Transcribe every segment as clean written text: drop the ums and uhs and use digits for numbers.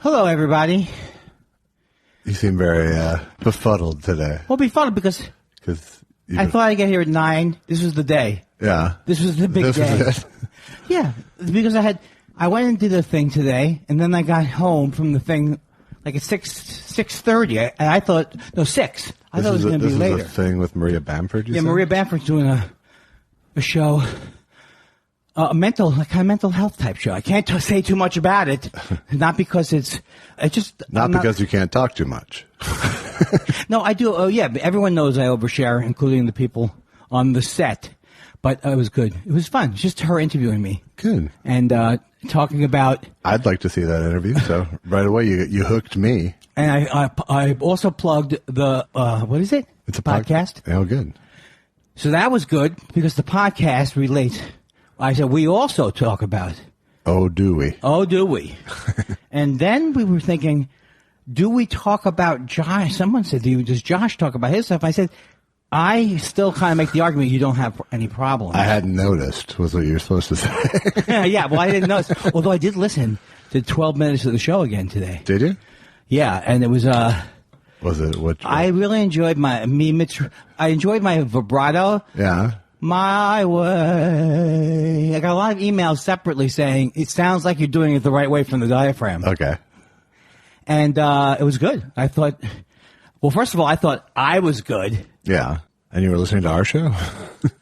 Hello, everybody. You seem very befuddled today. Well, befuddled because I thought I'd get here at 9. This was the day. Yeah. This was the big day. Was it? Yeah, because I went and did the thing today, and then I got home from the thing like at 6:30, and I thought, no, 6. I thought it was going to be later. This is a thing with Maria Bamford, you said? Maria Bamford's doing a show, a mental health type show. I can't say too much about it, not because it's just... Not because you can't talk too much. No, I do. Oh, yeah, but everyone knows I overshare, including the people on the set. But it was good. It was fun. Just her interviewing me. Good. And talking about... I'd like to see that interview, so right away you hooked me. And I also plugged the... what is it? It's a podcast. Oh, good. So that was good because the podcast relates. I said, we also talk about... Oh, do we? Oh, do we? And then we were thinking, do we talk about Josh? Someone said, does Josh talk about his stuff? I said... I still kind of make the argument you don't have any problems. I hadn't noticed, was what you were supposed to say. Yeah, well, I didn't notice. Although I did listen to 12 minutes of the show again today. Did you? Yeah, and it was... Was it what? I really enjoyed I enjoyed my vibrato. Yeah. My way. I got a lot of emails separately saying, it sounds like you're doing it the right way from the diaphragm. Okay. And it was good. I thought... Well, first of all, I thought I was good. Yeah. And you were listening to our show?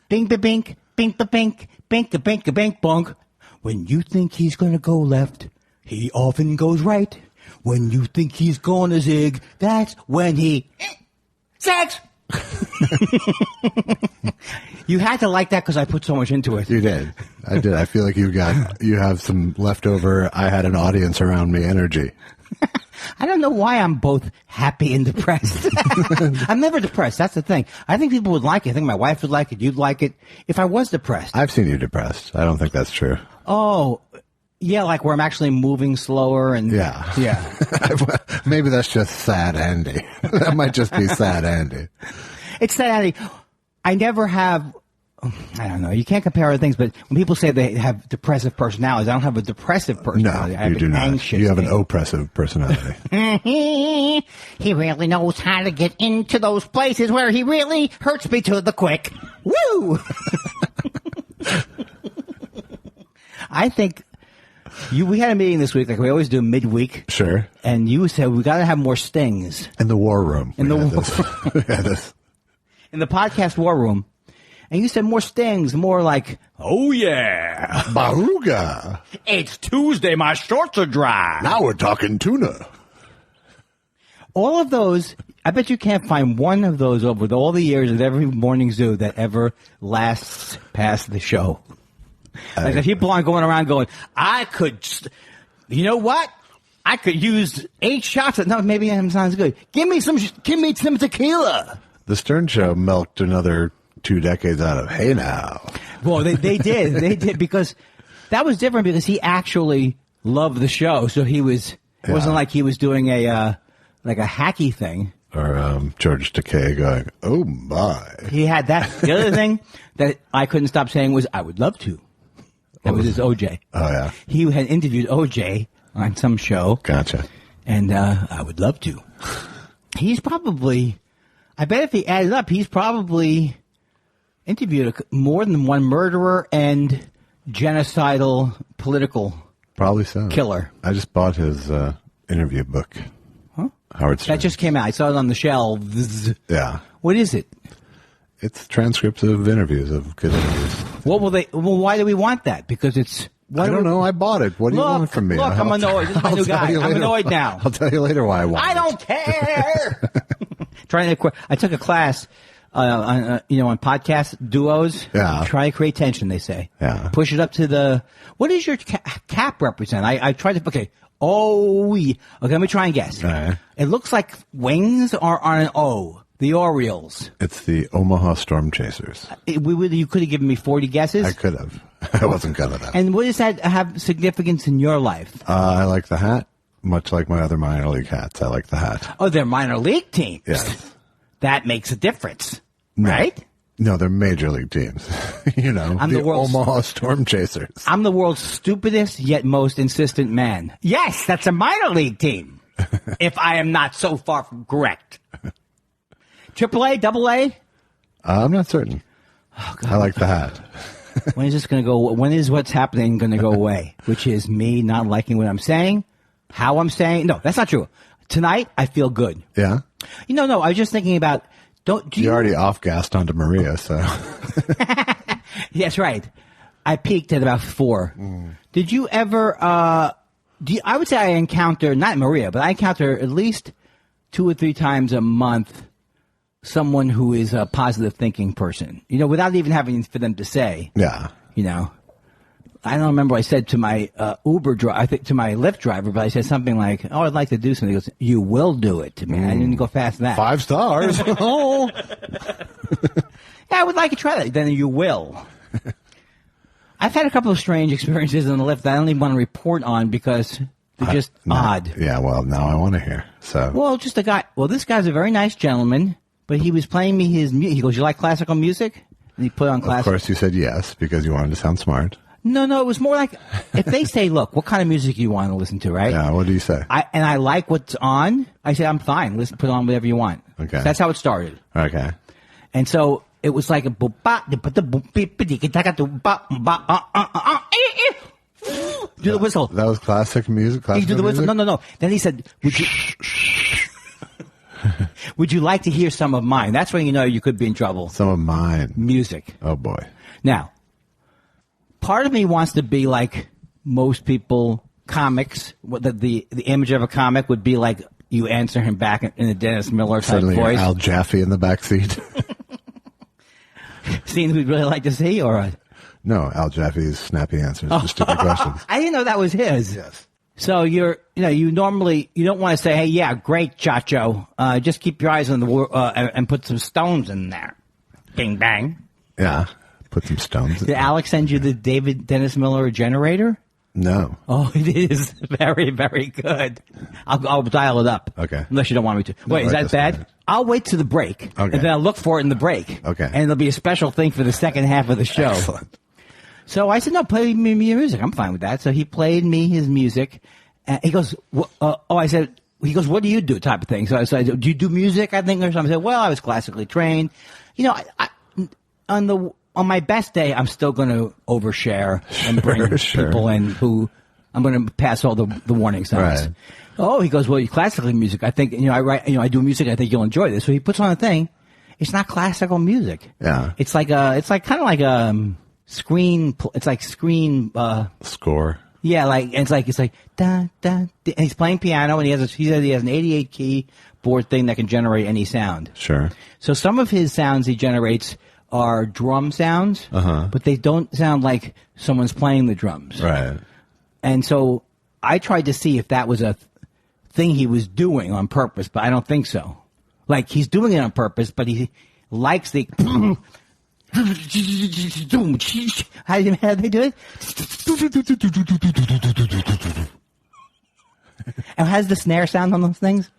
Bing, ba, bink, bink, ba, bink, bink, a bink, a bink, bonk. When you think he's going to go left, he often goes right. When you think he's going to zig, that's when he zags. You had to like that because I put so much into it. You did. I did. I feel like you have some leftover, I had an audience around me energy. I don't know why I'm both happy and depressed. I'm never depressed. That's the thing. I think people would like it. I think my wife would like it. You'd like it. If I was depressed. I've seen you depressed. I don't think that's true. Oh, yeah, like where I'm actually moving slower and... Yeah. Yeah. Maybe that's just sad Andy. That might just be sad Andy. It's sad Andy. I never have... I don't know. You can't compare other things, but when people say they have depressive personalities, I don't have a depressive personality. No, you do not. Anxious. You have an oppressive personality. He really knows how to get into those places where he really hurts me to the quick. Woo! I think we had a meeting this week, like we always do midweek. Sure. And you said we got to have more stings. In the war room. In the podcast war room. And you said more stings, more like, oh yeah. Baruga. It's Tuesday, my shorts are dry. Now we're talking tuna. All of those, I bet you can't find one of those over all the years of every morning zoo that ever lasts past the show. Like the people aren't going around going, you know what? I could use 8 shots. No, maybe it sounds good. Give me some tequila. The Stern Show milked another 2 decades out of Hey Now. Well, they did. They did because that was different because he actually loved the show. So it wasn't like he was doing a hacky thing. Or George Takei going, oh my. He had that. The other thing that I couldn't stop saying was, I would love to. That was his OJ. Oh, yeah. He had interviewed OJ on some show. Gotcha. And I would love to. He's probably, I bet if he added up, he's probably interviewed more than one murderer and genocidal political probably so. Killer. I just bought his interview book. Huh? Howard Stern. That just came out. I saw it on the shelves. Yeah. What is it? It's transcripts of interviews, of good interviews. Well, why do we want that? Because it's... I don't know. I bought it. What do you want from me? Look, I'm annoyed. This is my new guy. I'm annoyed now. I'll tell you later why I want it. I don't care. I took a class on podcast duos. Yeah. Try to create tension, they say. Yeah. Push it up to the... What does your cap represent? I tried to... Okay. Oh, yeah. Okay, let me try and guess. All right. It looks like wings are on an O. The Orioles. It's the Omaha Storm Chasers. You could have given me 40 guesses. I could have. I wasn't good at that. And what does that have significance in your life? I like the hat, much like my other minor league hats. I like the hat. Oh, they're minor league teams. Yes. That makes a difference, right? No, they're major league teams. I'm the the world's- Omaha Storm Chasers. I'm the world's stupidest yet most insistent man. Yes, that's a minor league team. If I am not so far from correct. AAA, AA? I'm not certain. Oh, God. I like the hat. When is this going to go? When is what's happening going to go away? Which is me not liking what I'm saying, how I'm saying. No, that's not true. Tonight, I feel good. Yeah? No. I was just thinking about. You're already off-gassed onto Maria, so. Yes, right. I peaked at about 4. Did you ever? I would say I encounter not Maria, but I encounter at least 2 or 3 times a month someone who is a positive thinking person. Without even having for them to say. Yeah. I don't remember what I said to my Uber driver, I think to my Lyft driver, but I said something like, "Oh, I'd like to do something." He goes, "You will do it." To me, I didn't go fast that. 5 stars. Oh. Yeah, I would like to try that. Then you will. I've had a couple of strange experiences in the Lyft that I don't even want to report on because they're just odd. Yeah, well, now I want to hear. So. Well, just a guy. Well, this guy's a very nice gentleman, but he was playing me his music. He goes, "You like classical music?" And he put on classical. Of course, you said yes because you wanted to sound smart. No, it was more like if they say, "Look, what kind of music you want to listen to?" Right? Yeah. What do you say? I like what's on. I said, "I'm fine. Listen, put on whatever you want." Okay. So that's how it started. Okay. And so it was like a do the whistle. That was classic music. You do the whistle. Music? No. Then he said, "Would you like to hear some of mine?" That's when you know you could be in trouble. Some of mine. Music. Oh boy. Now, part of me wants to be like most people, comics. The image of a comic would be like you answer him back in a Dennis Miller type Suddenly voice. Al Jaffe in the back seat. Scenes we'd really like to see, or No, Al Jaffe's snappy answers to stupid questions. I didn't know that was his. Yes. So you normally you don't want to say, "Hey, yeah, great, Chacho. Just keep your eyes on the and put some stones in there." Bing bang. Yeah. Put some stones. Did Alex send you the David Dennis Miller generator? No. Oh, it is very, very good. I'll dial it up. Okay. Unless you don't want me to. No, Wait, is right that this bad? minute. I'll wait to the break. Okay. And then I'll look for it in the break. Okay. And it'll be a special thing for the second half of the show. Excellent. So I said, "No, play me your music. I'm fine with that." So he played me his music. And he goes, I said, he goes, "What do you do?" type of thing. So I said, "Do you do music?" I think or something. I said, "Well, I was classically trained." On my best day, I'm still going to overshare and bring people in who I'm going to pass all the warning signs. Right. Oh, he goes, "Well, you classically music. I think I write. I do music. I think you'll enjoy this." So he puts on a thing. It's not classical music. Yeah. It's like kind of like a screen. It's like screen Score. Yeah, it's like da da. And he's playing piano, and he says he has an 88 keyboard thing that can generate any sound. Sure. So some of his sounds he generates are drum sounds, but they don't sound like someone's playing the drums. Right. And so I tried to see if that was a thing he was doing on purpose, but I don't think so. Like he's doing it on purpose, but he likes the. How do they do it? And has the snare sound on those things?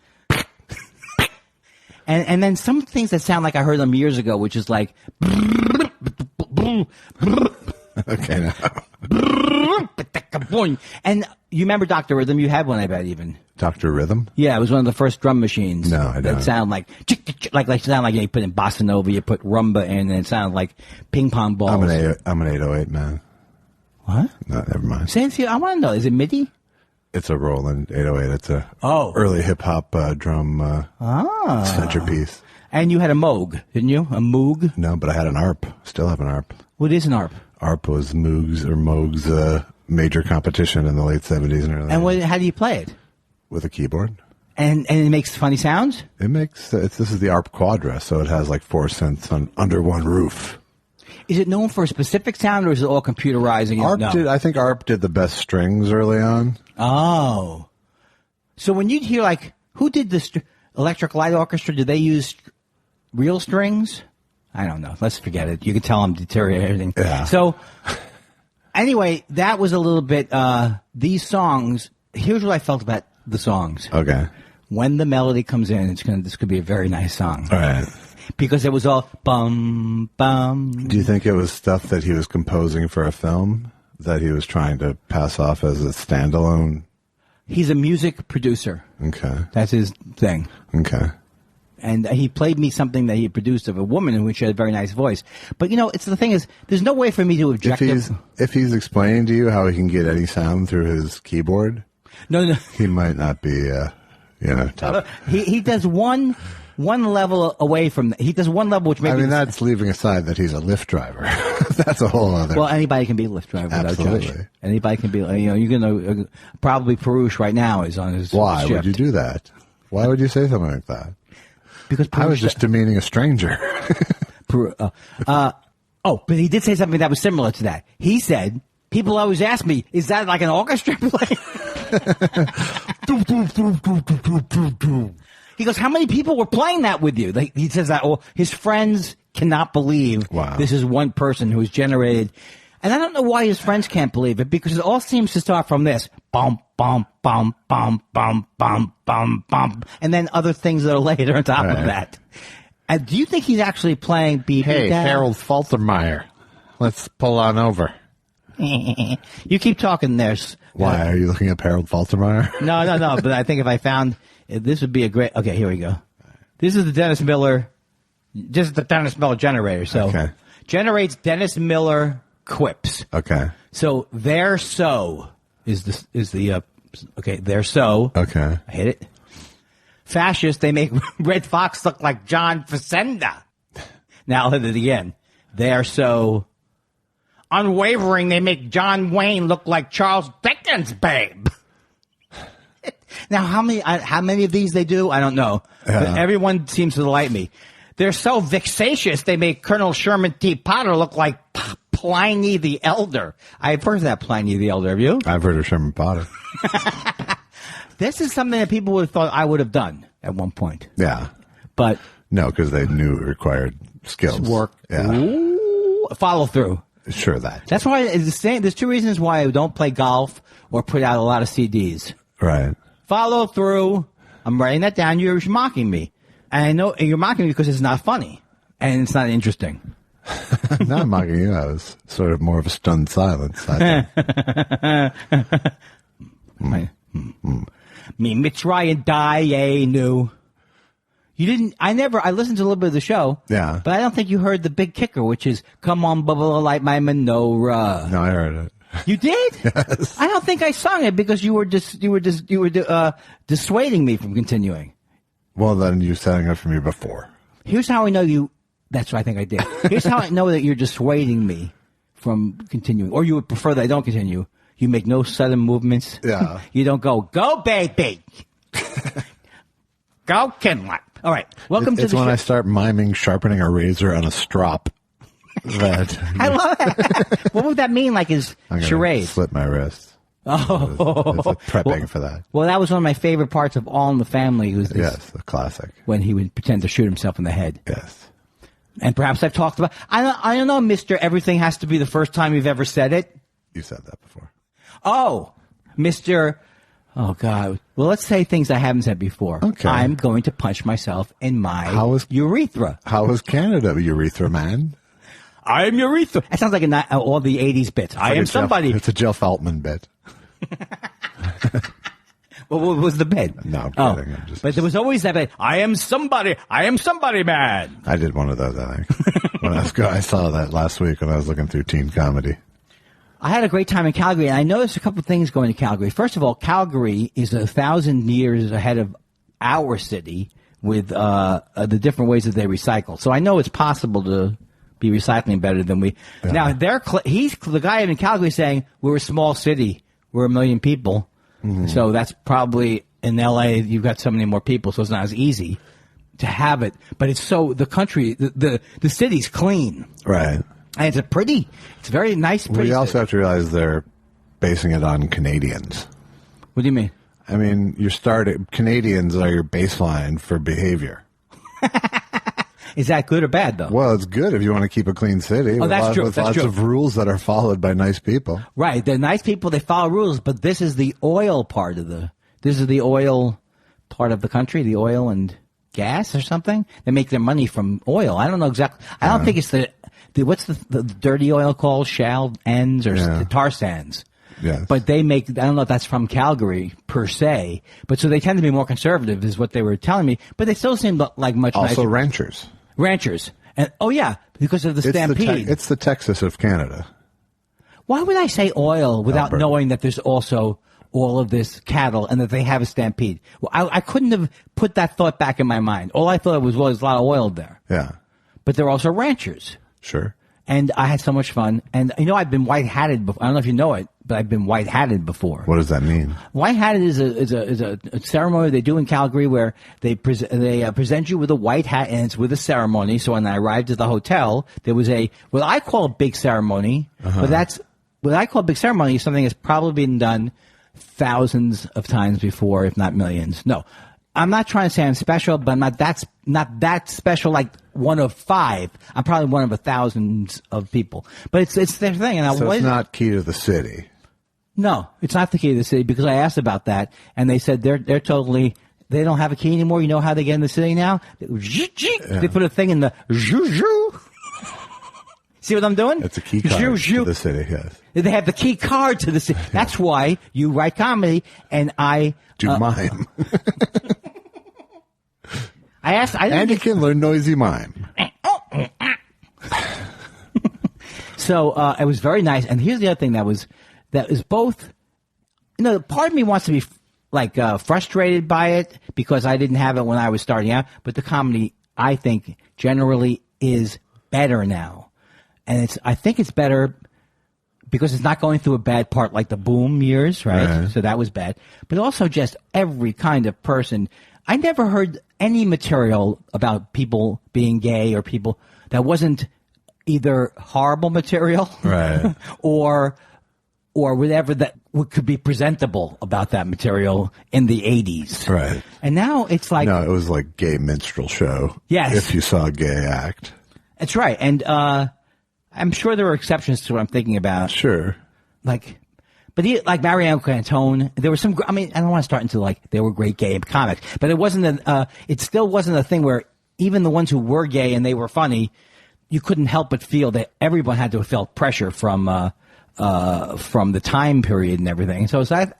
And then some things that sound like I heard them years ago, which is like. Okay. Now. And you remember Dr. Rhythm? You had one, I bet, even. Dr. Rhythm? Yeah, it was one of the first drum machines. No, I don't. That sound like you put in bossa nova, you put rumba in, and it sounded like ping pong balls. I'm an 808 man. What? No, never mind. Say it, I want to know. Is it MIDI? It's a Roland 808. It's a early hip hop drum centerpiece. And you had a Moog, didn't you? A Moog? No, but I had an ARP. Still have an ARP. What is an ARP? ARP was Moog's major competition in the late 70s and early 80s. And how do you play it? With a keyboard. And it makes funny sounds? It makes this is the ARP Quadra, so it has like 4 synths under one roof. Is it known for a specific sound, or is it all computerizing? I think ARP did the best strings early on. Oh. So when you'd hear, like, who did the Electric Light Orchestra? Did they use real strings? I don't know. Let's forget it. You can tell I'm deteriorating. Yeah. So, anyway, that was a little bit, these songs, here's what I felt about the songs. Okay. When the melody comes in, this could be a very nice song. All right. because it was all bum, bum. Do you think it was stuff that he was composing for a film that he was trying to pass off as a standalone? He's a music producer. Okay. That's his thing. Okay. And he played me something that he had produced of a woman in which she had a very nice voice. But, it's the thing is, there's no way for me to object. If he's explaining to you how he can get any sound through his keyboard, no, he might not be, top. He does one level away from that. He does one level which maybe... that's leaving aside that he's a Lyft driver. That's a whole other... Well, anybody can be a Lyft driver without judge. Anybody can be... you're going to... probably Perush right now is on his Why shift. would you do that? Why would you say something like that? Because I was just demeaning a stranger. But he did say something that was similar to that. He said, people always ask me, is that like an orchestra play? He goes, how many people were playing that with you? He says that his friends cannot believe this is one person who has generated. And I don't know why his friends can't believe it, because it all seems to start from this. Bum, bum, bum, bum, bum, bum, bum, bum. And then other things that are later on top of that. Do you think he's actually playing BB Hey, Dad? Harold Faltermeyer. Let's pull on over. You keep talking there. Why? Are you looking up Harold Faltermeyer? No. But I think if I found... This would be a great... Okay, here we go. This is the Dennis Miller... This is the Dennis Miller generator. So generates Dennis Miller quips. Okay. So they're so is the they're so. Okay. I hit it. Fascists, they make Red Fox look like John Facenda. Now I'll hit it again. They're so unwavering, they make John Wayne look like Charles Dickens, babe. Now how many of these they do, I don't know. But everyone seems to like me. They're so vexatious, they make Colonel Sherman T. Potter look like Pliny the Elder. I've heard of that Pliny the Elder. Have you? I've heard of Sherman Potter. This is something that people would have thought I would have done at one point. Yeah. But... No, because they knew it required skills. Work. Yeah. Ooh, follow through. Sure that. That's why it's the same. There's two reasons why I don't play golf or put out a lot of CDs. Right. Follow through. I'm writing that down. You're mocking me. And I know you're mocking me because it's not funny. And it's not interesting. Not mocking you. I was sort of more of a stunned silence. I Me Mitzray die new. You didn't. I listened to a little bit of the show. Yeah. But I don't think you heard the big kicker, which is "Come on, bubble light my menorah." No, I heard it. You did? Yes. I don't think I sung it because you were dissuading me from continuing. Well, then you sang it for me before. Here's how I know you. That's what I think I did. Here's how I know that you're dissuading me from continuing, or you would prefer that I don't continue. You make no sudden movements. Yeah. You don't go baby. Go Kinlock. All right. Welcome to the show. It's when I start miming sharpening a razor on a strop. That I love that. What would that mean? Like his charade? Slit my wrist. Oh, it's like prepping for that. Well, that was one of my favorite parts of All in the Family. Was this, yes, the classic. When he would pretend to shoot himself in the head. Yes. And perhaps I've talked about. I don't know, Mister. Everything has to be the first time you've ever said it. You said that before. Oh, Mister. Oh God. Well, let's say things I haven't said before. Okay. I'm going to punch myself in my urethra. How was Canada, urethra man? I am urethra. That sounds like all the 80s bits. I am somebody. It's a Jeff Altman bit. What was the bit? No, I'm kidding. But there was always that bit. I am somebody man. I did one of those, I think. I saw that last week when I was looking through teen comedy. I had a great time in Calgary, and I noticed a couple of things going to Calgary. First of all, Calgary is 1,000 years ahead of our city with the different ways that they recycle. So I know it's possible to be recycling better than we. Yeah. Now, he's the guy in Calgary saying we're a small city, we're 1 million people, so that's probably in L.A. You've got so many more people, so it's not as easy to have it. But it's the country, the city's clean, right? And it's very nice. Well, you also have to realize they're basing it on Canadians. What do you mean? I mean, Canadians are your baseline for behavior. Is that good or bad, though? Well, it's good if you want to keep a clean city. That's true. With lots of rules that are followed by nice people. Right. They're nice people. They follow rules, but this is the oil part of the country, the oil and gas or something. They make their money from oil. I don't know exactly. I don't think it's the what's the dirty oil called? Shale ends or tar sands. Yes. But they make, I don't know if that's from Calgary per se, but so they tend to be more conservative is what they were telling me, but they still seem like much also nicer. Ranchers. And, because of the stampede. It's the Texas of Canada. Why would I say oil without knowing that there's also all of this cattle and that they have a stampede? Well, I couldn't have put that thought back in my mind. All I thought was, well, there's a lot of oil there. Yeah. But they're also ranchers. Sure. And I had so much fun. And, I've been white-hatted before. I don't know if you know it, but I've been white-hatted before. What does that mean? White-hatted is a ceremony they do in Calgary where they present you with a white hat, and it's with a ceremony. So when I arrived at the hotel, there was what I call a big ceremony, but what I call a big ceremony is something that's probably been done thousands of times before, if not millions. No. I'm not trying to say I'm special, but I'm not that special, like one of 5. I'm probably one of 1,000 of people. But it's their thing. And so it's not key to the city. No, it's not the key to the city because I asked about that, and they said they're totally. They don't have a key anymore. You know how they get in the city now? They put a thing in the zhoo. See what I'm doing? It's a key card to the city, yes. They have the key card to the city. That's why you write comedy, and I do mime. And you can learn noisy mime. So it was very nice. And here's the other thing that is both. Part of me wants to be frustrated by it because I didn't have it when I was starting out. But the comedy, I think, generally is better now, and I think it's better because it's not going through a bad part like the boom years, right? So that was bad. But also just every kind of person. I never heard any material about people being gay or people that wasn't either horrible material or whatever that could be presentable about that material in the 80s. Right. And now it's like... No, it was like gay minstrel show. Yes. If you saw a gay act. That's right. And I'm sure there are exceptions to what I'm thinking about. Sure. Like Marianne Cantone, there were some. I mean, I don't want to start into they were great gay comics, but it still wasn't a thing where even the ones who were gay and they were funny, you couldn't help but feel that everyone had to have felt pressure from the time period and everything. So I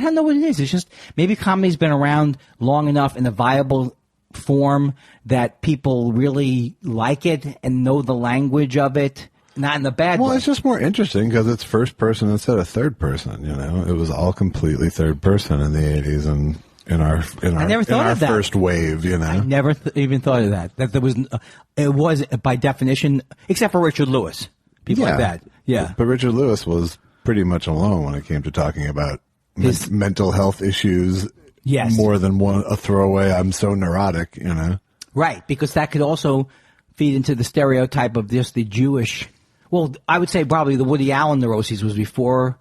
don't know what it is. It's just maybe comedy's been around long enough in a viable form that people really like it and know the language of it. Not in the bad way. Well, it's just more interesting because it's first person instead of third person. It was all completely third person in the 80s and in our first wave. I never even thought of that. That there was, it was by definition, except for Richard Lewis, people like that. Yeah, but Richard Lewis was pretty much alone when it came to talking about his mental health issues. Yes, more than a throwaway. I'm so neurotic. Right, because that could also feed into the stereotype of just the Jewish. Well, I would say probably the Woody Allen neuroses was before.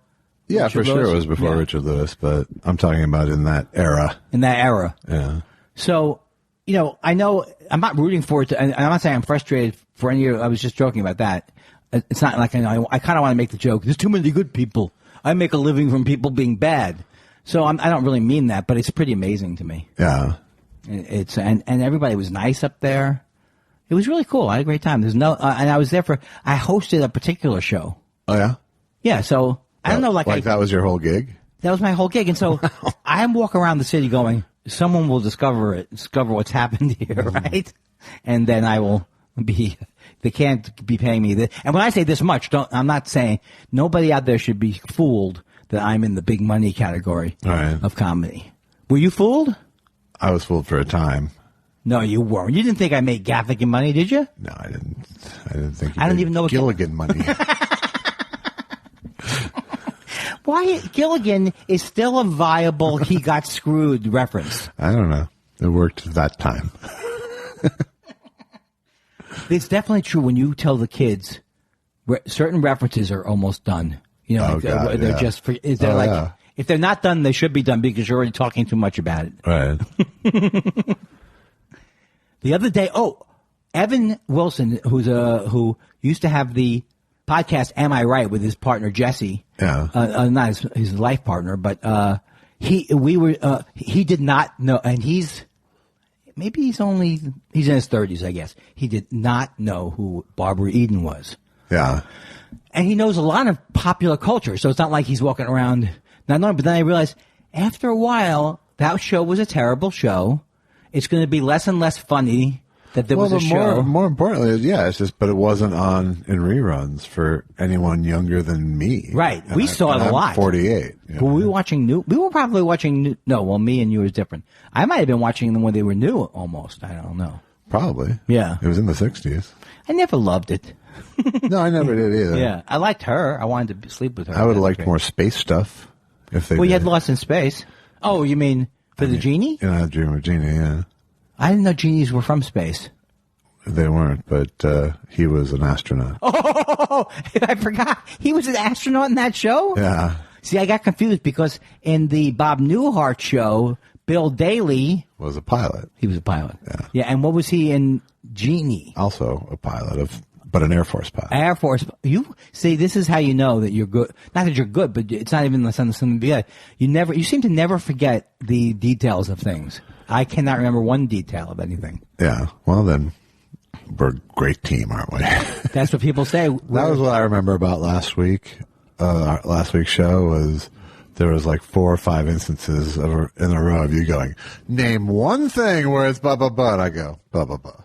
Yeah, Richard for sure Lewis. it was before Richard Lewis, but I'm talking about in that era. Yeah. So, I know I'm not rooting for it. And I'm not saying I'm frustrated for any of I was just joking about that. It's not like I kind of want to make the joke. There's too many good people. I make a living from people being bad. So I don't really mean that, but it's pretty amazing to me. Yeah. And everybody was nice up there. It was really cool. I had a great time. There's and I was there I hosted a particular show. Oh, yeah? Yeah, so I don't know. That was your whole gig? That was my whole gig. And so I'm walking around the city going, someone will discover what's happened here, right? And then I will they can't be paying me this. And when I say this much, I'm not saying nobody out there should be fooled that I'm in the big money category of comedy. Were you fooled? I was fooled for a time. No, you weren't. You didn't think I made Gaffigan money, did you? No, I didn't. I didn't think. I don't even know Gilligan money. Why Gilligan is still a viable "he got screwed" reference? I don't know. It worked that time. It's definitely true when you tell the kids certain references are almost done. They're just if they're not done, they should be done because you're already talking too much about it. Right. The other day, Evan Wilson, who used to have the podcast "Am I Right" with his partner Jesse. Yeah. Not his life partner, but he did not know, and maybe he's in his 30s, I guess. He did not know who Barbara Eden was. Yeah. And he knows a lot of popular culture, so it's not like he's walking around not knowing. But then I realized after a while, that show was a terrible show. It's going to be less and less funny that there was a show. More importantly, yeah, it's just, but it wasn't on in reruns for anyone younger than me. Right. We saw it a lot. 48. Were we watching new? We were probably watching new. No, well, me and you was different. I might have been watching them when they were new almost. I don't know. Probably. Yeah. It was in the 60s. I never loved it. No, I never did either. Yeah. I liked her. I wanted to sleep with her. I would have liked more space stuff if they did. You had Lost in Space. Oh, you mean for the genie? Yeah, Dream of Genie, yeah. I didn't know genies were from space. They weren't, but he was an astronaut. Oh, I forgot. He was an astronaut in that show? Yeah. See, I got confused because in the Bob Newhart show, Bill Daly was a pilot. He was a pilot. Yeah, and what was he in Genie? Also a pilot, but an Air Force pilot. Air Force. You see, this is how you know that you're good. Not that you're good, but it's not even something to be. You seem to never forget the details of things. I cannot remember one detail of anything. Yeah. Well, then we're a great team, aren't we? That's what people say. That was what I remember about last week. Last week's show was there was like 4 or 5 instances in a row of you going, name one thing where it's blah, blah, blah. And I go, blah, blah, blah.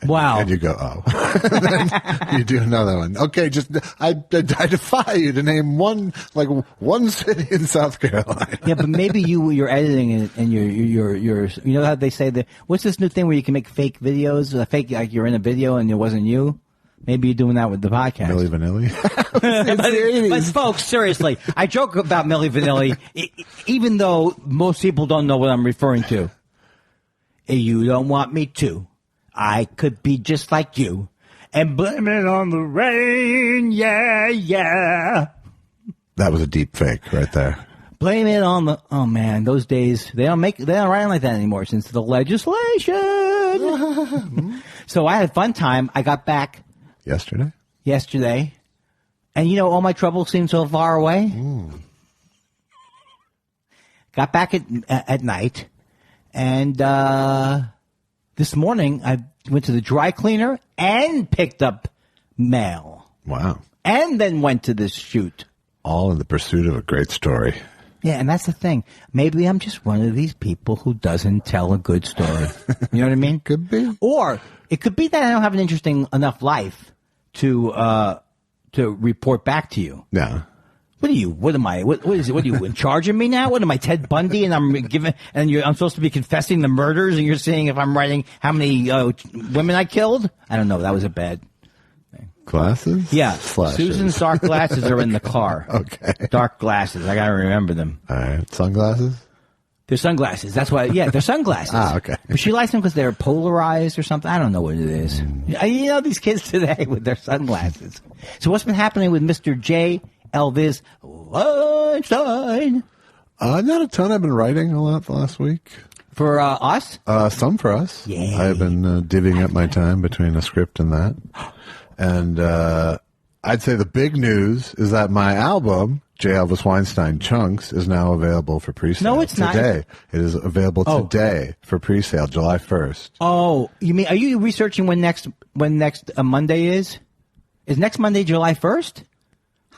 Wow. And you go, oh. Then you do another one. Okay, I defy you to name one city in South Carolina. Yeah, but maybe you're editing it and you're you know how they say what's this new thing where you can make fake videos, fake like you're in a video and it wasn't you? Maybe you're doing that with the podcast. Milli Vanilli? but folks, seriously, I joke about Milli Vanilli, even though most people don't know what I'm referring to. You don't want me to. I could be just like you and blame it on the rain. Yeah, yeah. That was a deep fake right there. Blame it on the, oh man, those days, they don't write like that anymore since the legislation. So I had a fun time. I got back yesterday. And all my troubles seem so far away. Got back at night and, this morning, I went to the dry cleaner and picked up mail. Wow. And then went to this shoot. All in the pursuit of a great story. Yeah, and that's the thing. Maybe I'm just one of these people who doesn't tell a good story. You know what I mean? Could be. Or it could be that I don't have an interesting enough life to report back to you. Yeah. What are you? What am I? What is it? What are you in charge of me now? What am I, Ted Bundy? And I'm supposed to be confessing the murders, and you're saying if I'm writing how many women I killed? I don't know. That was a bad thing. Glasses? Yeah. Slashes. Susan's dark glasses are in the car. Okay. Dark glasses. I gotta remember them. All right. Sunglasses? They're sunglasses. That's why. Yeah, they're sunglasses. Okay. But she likes them because they're polarized or something. I don't know what it is. These kids today with their sunglasses. So what's been happening with Mr. J. Elvis Weinstein? Not a ton. I've been writing a lot the last week. For us? Some for us. Yay. I've been divvying up my time between a script and that. And I'd say the big news is that my album, J. Elvis Weinstein Chunks, is now available for pre-sale. No, it's today. not. It is available today for pre-sale, July 1st. Oh, you mean, are you researching when next Monday is? Is next Monday July 1st?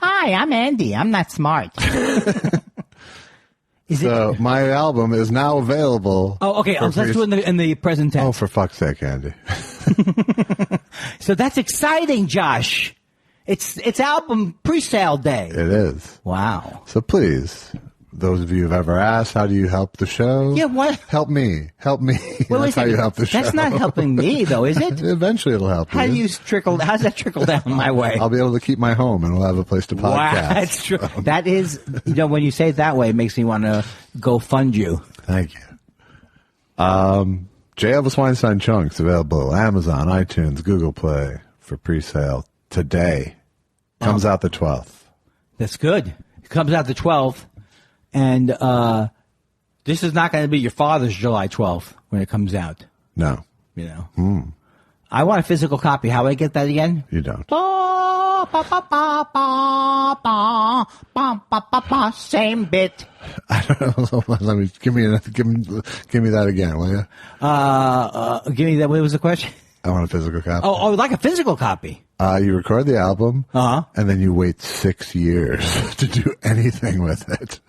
Hi, I'm Andy. I'm not smart. My album is now available. Oh, okay. Let's do it in the present tense. Oh, for fuck's sake, Andy. So that's exciting, Josh. It's album pre-sale day. It is. Wow. So please, those of you who've ever asked, how do you help the show? Yeah, what? Help me. Well, that's how you help the show. That's not helping me, though, is it? Eventually it'll help you. How's that trickle down my way? I'll be able to keep my home and we'll have a place to podcast. Wow, that's true. That is, when you say it that way, it makes me want to go fund you. Thank you. J. Elvis Weinstein Chunks available Amazon, iTunes, Google Play for pre-sale today. Comes out the 12th. That's good. It comes out the 12th. And this is not going to be your father's July 12th when it comes out. No. I want a physical copy. How do I get that again? You don't. Same bit. I don't know. Let me give me that again, will you? Give me that. What was the question? I want a physical copy. Oh, like a physical copy. You record the album, Uh-huh. and then you wait 6 years to do anything with it.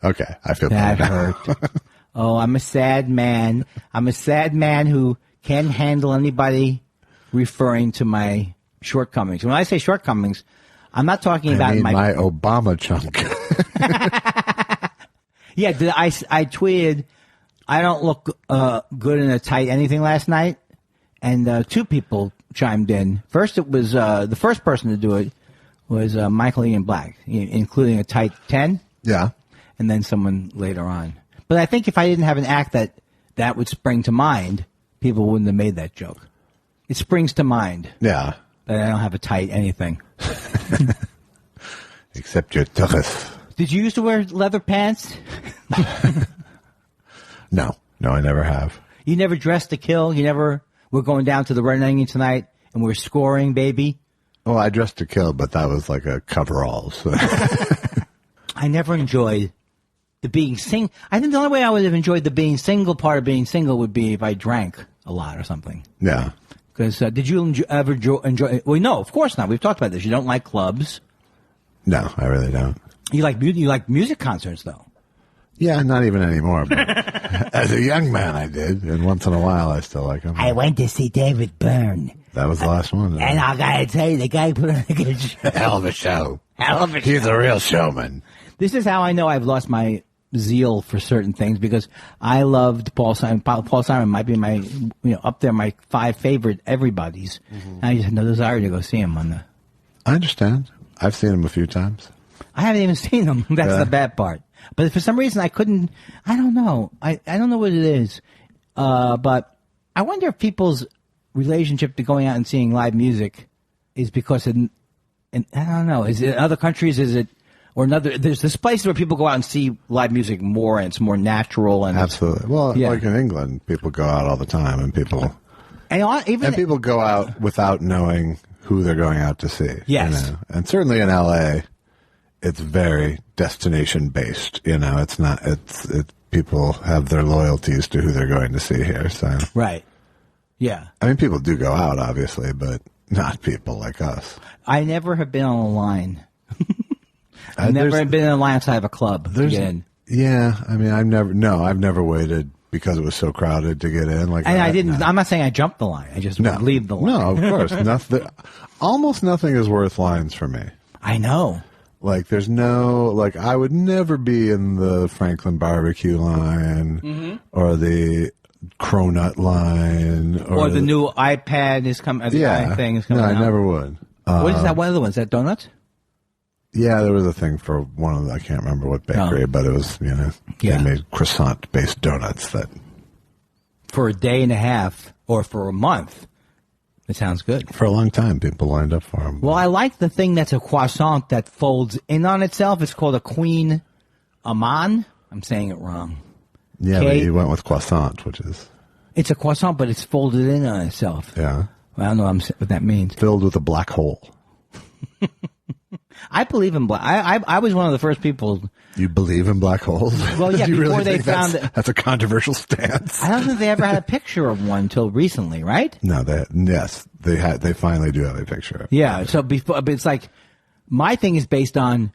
Okay, I feel That better. hurt. Oh, I'm a sad man. I'm a sad man who can't handle anybody referring to my shortcomings. When I say shortcomings, I'm not talking about I mean, my Obama chunk. Yeah, I tweeted, I don't look good in a tight anything last night, and 2 people chimed in. First, it was the first person to do it was Michael Ian Black, including a tight 10. Yeah. And then someone later on. But I think if I didn't have an act that would spring to mind, people wouldn't have made that joke. It springs to mind. Yeah. But I don't have a tight anything. Except your tuchus. Did you used to wear leather pants? No, I never have. You never dressed to kill? You never were going down to the Red Onion tonight and we're scoring, baby? Well, I dressed to kill, but that was like a coverall. So. I never enjoyed the being single. I think the only way I would have enjoyed the being single part of being single would be if I drank a lot or something. Yeah. Because did you ever enjoy? Well, no, of course not. We've talked about this. You don't like clubs. No, I really don't. You like music concerts, though. Yeah, not even anymore. But as a young man, I did, and once in a while, I still like them. I went to see David Byrne. That was the last one. And I gotta tell you, the guy put on a good show. Hell of a show. Hell of a show. He's a real showman. This is how I know I've lost my zeal for certain things, because I loved Paul Simon. Paul Simon might be my, up there, my 5 favorite everybody's. Mm-hmm. And I just had no desire to go see him on the. I understand. I've seen him a few times. I haven't even seen him. That's the bad part. But for some reason I couldn't. I don't know. I don't know what it is. But I wonder if people's relationship to going out and seeing live music is because I don't know. Is it other countries? Is it or another? There's this place where people go out and see live music more, and it's more natural. And absolutely. Well, yeah. Like in England, people go out all the time, and people people go out without knowing who they're going out to see. Yes, and certainly in LA, it's very destination based. It's not. It's people have their loyalties to who they're going to see here. So right. Yeah. I mean, people do go out, obviously, but not people like us. I never have been on a line. I've never been in a line outside of a club to get in. Yeah. I mean, I've never waited because it was so crowded to get in. And I didn't. No. I'm not saying I jumped the line. I just would leave the line. No, of course. Almost nothing is worth lines for me. I know. Like, there's I would never be in the Franklin barbecue line or the Cronut line or the new iPad is coming. The thing is coming. No, out. I never would. What is that? One of the ones? Is that donuts? Yeah, there was a thing for one of I can't remember what bakery, but it was they made croissant based donuts that for a day and a half or for a month. It sounds good. For a long time, people lined up for them. Well, I like the thing that's a croissant that folds in on itself. It's called a Queen Amman. I'm saying it wrong. Yeah, but you went with croissant, which is... It's a croissant, but it's folded in on itself. Yeah. Well, I don't know what that means. Filled with a black hole. I believe in black... I was one of the first people... You believe in black holes? Well, yeah, before really they found it... That's a controversial stance. I don't think they ever had a picture of one until recently, right? No, they finally do have a picture. Yeah, so before... But it's like... My thing is based on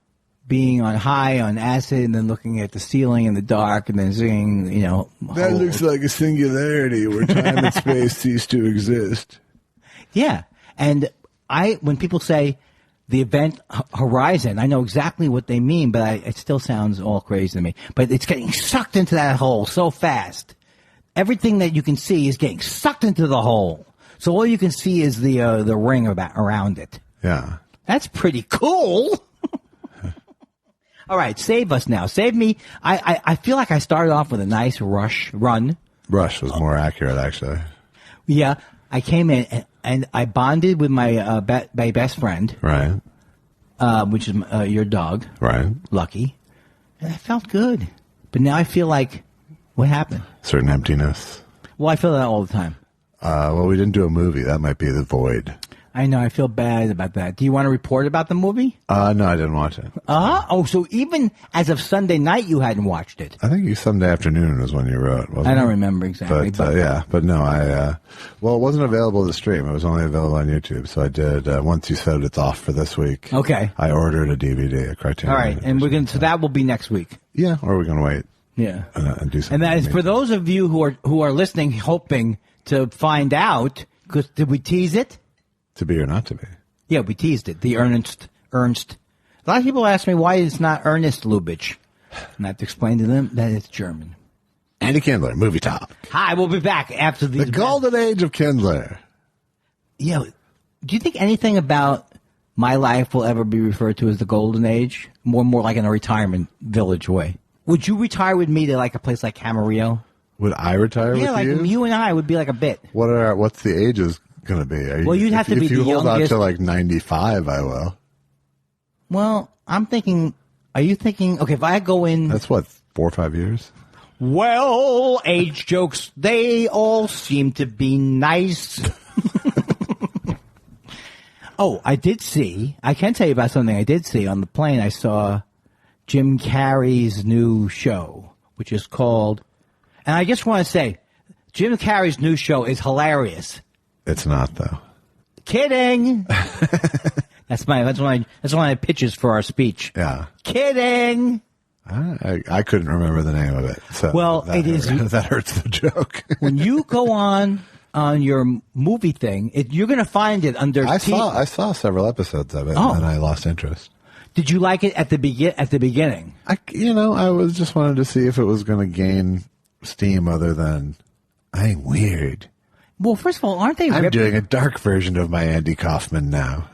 being on high on acid and then looking at the ceiling in the dark and then seeing, That looks like a singularity where time and space cease to exist. Yeah. And when people say the event horizon, I know exactly what they mean, but it still sounds all crazy to me. But it's getting sucked into that hole so fast. Everything that you can see is getting sucked into the hole. So all you can see is the ring around it. Yeah. That's pretty cool. All right, save us now. Save me. I feel like I started off with a nice run. Rush was more accurate, actually. Yeah, I came in and I bonded with my best friend. Right. Which is your dog. Right. Lucky. And I felt good. But now I feel like, what happened? Certain emptiness. Well, I feel that all the time. Well, we didn't do a movie. That might be the void. I know. I feel bad about that. Do you want to report about the movie? No, I didn't watch it. Oh, so even as of Sunday night, you hadn't watched it. I think Sunday afternoon was when you wrote, wasn't it? I don't remember exactly. But yeah, but no, well, it wasn't available to stream. It was only available on YouTube. So I did, once you said it's off for this week. Okay. I ordered a DVD, a Criterion. All right. And so that will be next week. Yeah. Or are we going to wait? Yeah. And do something. And that is for those of you who are listening, hoping to find out, because did we tease it? To be or not to be. Yeah, we teased it. The Ernst. A lot of people ask me why it's not Ernest Lubitsch. And I have to explain to them that it's German. Andy Kindler, Movie Talk. Hi, we'll be back after the golden age of Kindler. Yeah. Do you think anything about my life will ever be referred to as the golden age? More like in a retirement village way. Would you retire with me to like a place like Camarillo? Would I retire with you? Yeah, like you and I would be like a bit. What's the ages going to be? Well, you'd have to be the youngest. If you hold out to like 95, I will. Well, I'm thinking, are you thinking, okay, if I go in. That's what, 4 or 5 years? Well, age jokes, they all seem to be nice. Oh, I can tell you about something I did see on the plane. I saw Jim Carrey's new show, which is called, and I just want to say, Jim Carrey's new show is hilarious. It's not, though. Kidding. That's one of my pitches for our speech. Yeah. Kidding. I couldn't remember the name of it. So well, it is. That hurts the joke. When you go on your movie thing, you're going to find it under. I saw several episodes of it, and I lost interest. Did you like it at the beginning? I was just wanted to see if it was going to gain steam other than I'm weird. Well, first of all, aren't they? I'm doing a dark version of my Andy Kaufman now.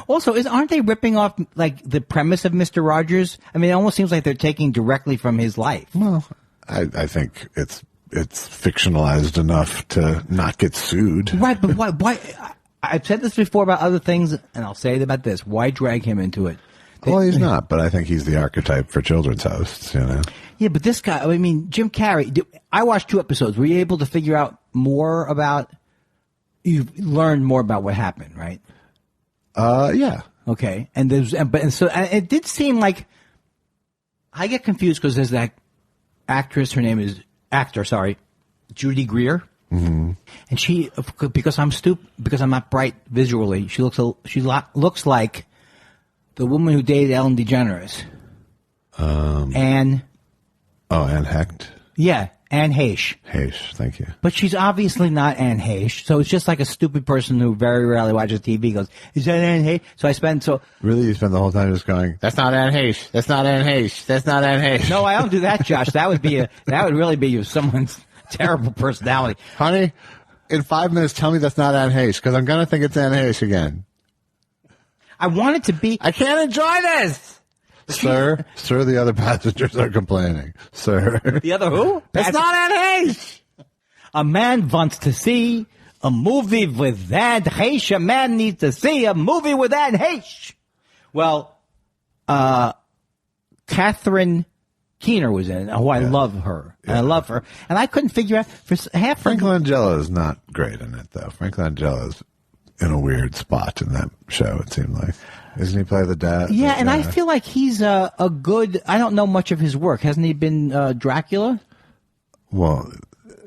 Also, aren't they ripping off like the premise of Mr. Rogers? I mean, it almost seems like they're taking directly from his life. Well, I think it's fictionalized enough to not get sued. Right, but why? I've said this before about other things, and I'll say it about this. Why drag him into it? Well, he's not, but I think he's the archetype for children's hosts, Yeah, but this guy, I mean, Jim Carrey, I watched 2 episodes. Were you able to figure out more about, you've learned more about what happened, right? Yeah. Okay. And it did seem like, I get confused because there's that actress, her name is, Judy Greer. Mm-hmm. And she, because I'm not bright visually, she looks like the woman who dated Ellen DeGeneres. Anne Hecht? Yeah, Anne Heche. Heche, thank you. But she's obviously not Anne Heche, so it's just like a stupid person who very rarely watches TV goes, is that Anne Heche? Really, you spend the whole time just going, that's not Anne Heche, that's not Anne Heche, that's not Anne Heche. No, I don't do that, Josh. That would really be someone's terrible personality. Honey, in 5 minutes, tell me that's not Anne Heche, because I'm going to think it's Anne Heche again. I want it to be. I can't enjoy this! Sir, the other passengers are complaining. Sir. The other who? That's not Anne Heche! A man wants to see a movie with Anne Heche. A man needs to see a movie with Anne Heche. Well, Catherine Keener was in it. Oh, I love her. Yeah. I love her. And I couldn't figure out for half. Frank Langella is not great in it, though. Frank Langella is in a weird spot in that show, it seemed like. Doesn't he play the dad? Yeah, and I feel like he's a good. I don't know much of his work. Hasn't he been Dracula? Well,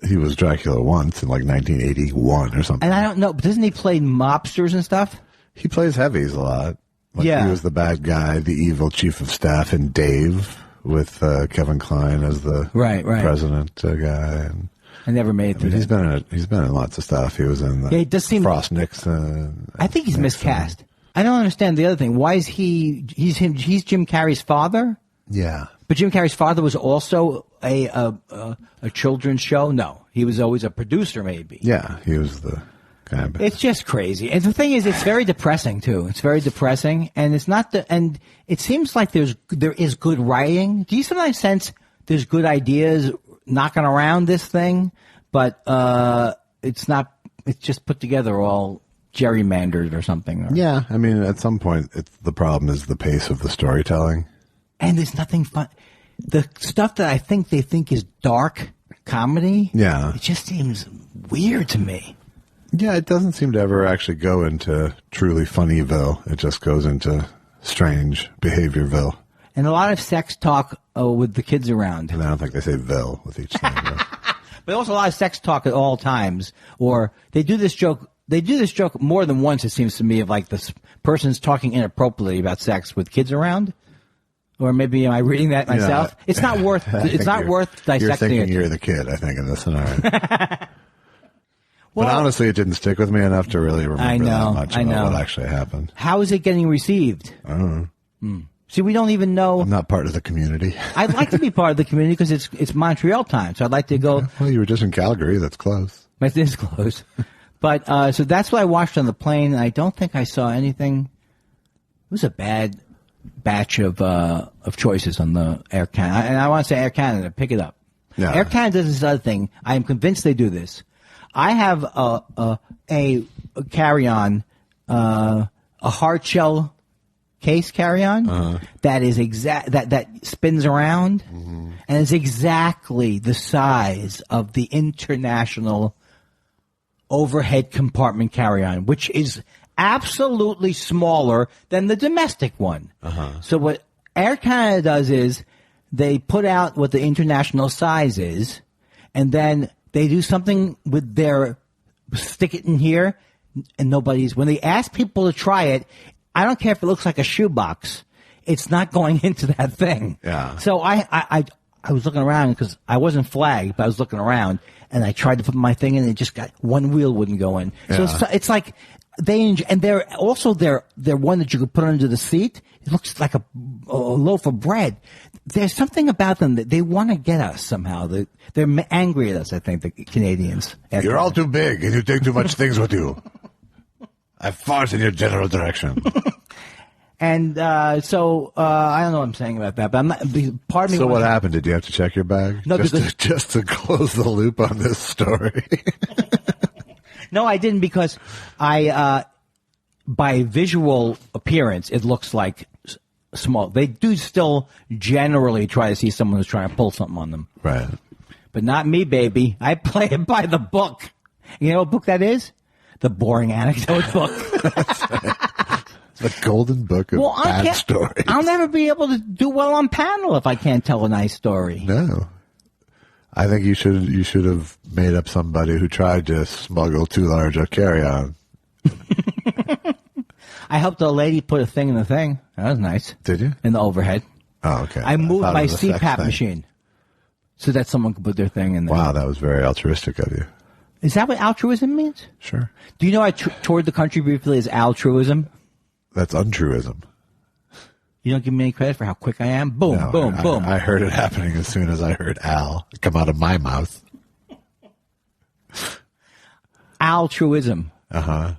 he was Dracula once in like 1981 or something. And I don't know. Doesn't he play mobsters and stuff? He plays heavies a lot. Like he was the bad guy, the evil chief of staff in Dave with Kevin Kline as the president guy. And I never made it through that. He's been in lots of stuff. He was in it does seem Frost Nixon. I think he's miscast. I don't understand the other thing. Why is he's Jim Carrey's father? Yeah. But Jim Carrey's father was also a children's show? No. He was always a producer, maybe. Yeah, he was the guy. It's just crazy. And the thing is, it's very depressing, too. It's very depressing. And it's not and it seems like there is good writing. Do you sometimes sense there's good ideas knocking around this thing? But it's just put together all gerrymandered or something. Yeah, I mean, at some point, the problem is the pace of the storytelling. And there's nothing fun. The stuff that I think they think is dark comedy, it just seems weird to me. Yeah, it doesn't seem to ever actually go into truly Funnyville. It just goes into strange Behaviorville. And a lot of sex talk with the kids around. And I don't think they say Ville with each thing. But also a lot of sex talk at all times. Or they do this joke. They do this joke more than once, it seems to me, of like this person's talking inappropriately about sex with kids around. Or maybe am I reading that myself? It's not worth. It's not worth dissecting. You're thinking it. You're the kid, I think, in this scenario. Well, but honestly, it didn't stick with me enough to really remember that much about what actually happened. How is it getting received? I don't know. See, we don't even know. I'm not part of the community. I'd like to be part of the community because it's Montreal time, so I'd like to go. Well, you were just in Calgary. That's close. It is close. But so that's what I watched on the plane, and I don't think I saw anything. It was a bad batch of choices on the Air Canada, and I want to say Air Canada, pick it up. Yeah. Air Canada does this other thing. I am convinced they do this. I have a carry-on, a hard shell case carry-on that is that spins around and is exactly the size of the international overhead compartment carry-on, which is absolutely smaller than the domestic one. So what Air Canada does is they put out what the international size is, and then they do something with their stick it in here, and when they ask people to try it, I don't care if it looks like a shoebox. It's not going into that thing. Yeah. So I was looking around because I wasn't flagged, but I was looking around, and I tried to put my thing in, and it just got one wheel wouldn't go in. Yeah. So it's like they're one that you could put under the seat. It looks like a loaf of bread. There's something about them that they want to get us somehow. They're angry at us, I think, the Canadians. You're all too big and you take too much things with you. I fart in your general direction. And so I don't know what I'm saying about that, but I'm not. Part of me. So what happened? Did you have to check your bag? No, just to close the loop on this story. No, I didn't because by visual appearance, it looks like small. They do still generally try to see someone who's trying to pull something on them. Right. But not me, baby. I play it by the book. You know what book that is? The Boring Anecdote book. The golden book of bad stories. I'll never be able to do well on panel if I can't tell a nice story. No. I think you should have made up somebody who tried to smuggle too large a carry-on. I helped a lady put a thing in the thing. That was nice. Did you? In the overhead. Oh, okay. I moved my CPAP machine so that someone could put their thing in there. Wow, that was very altruistic of you. Is that what altruism means? Sure. Do you know I toured the country briefly as altruism? That's untruism. You don't give me any credit for how quick I am? Boom, No, boom, boom. I heard it happening as soon as I heard Al come out of my mouth. Altruism. Uh-huh.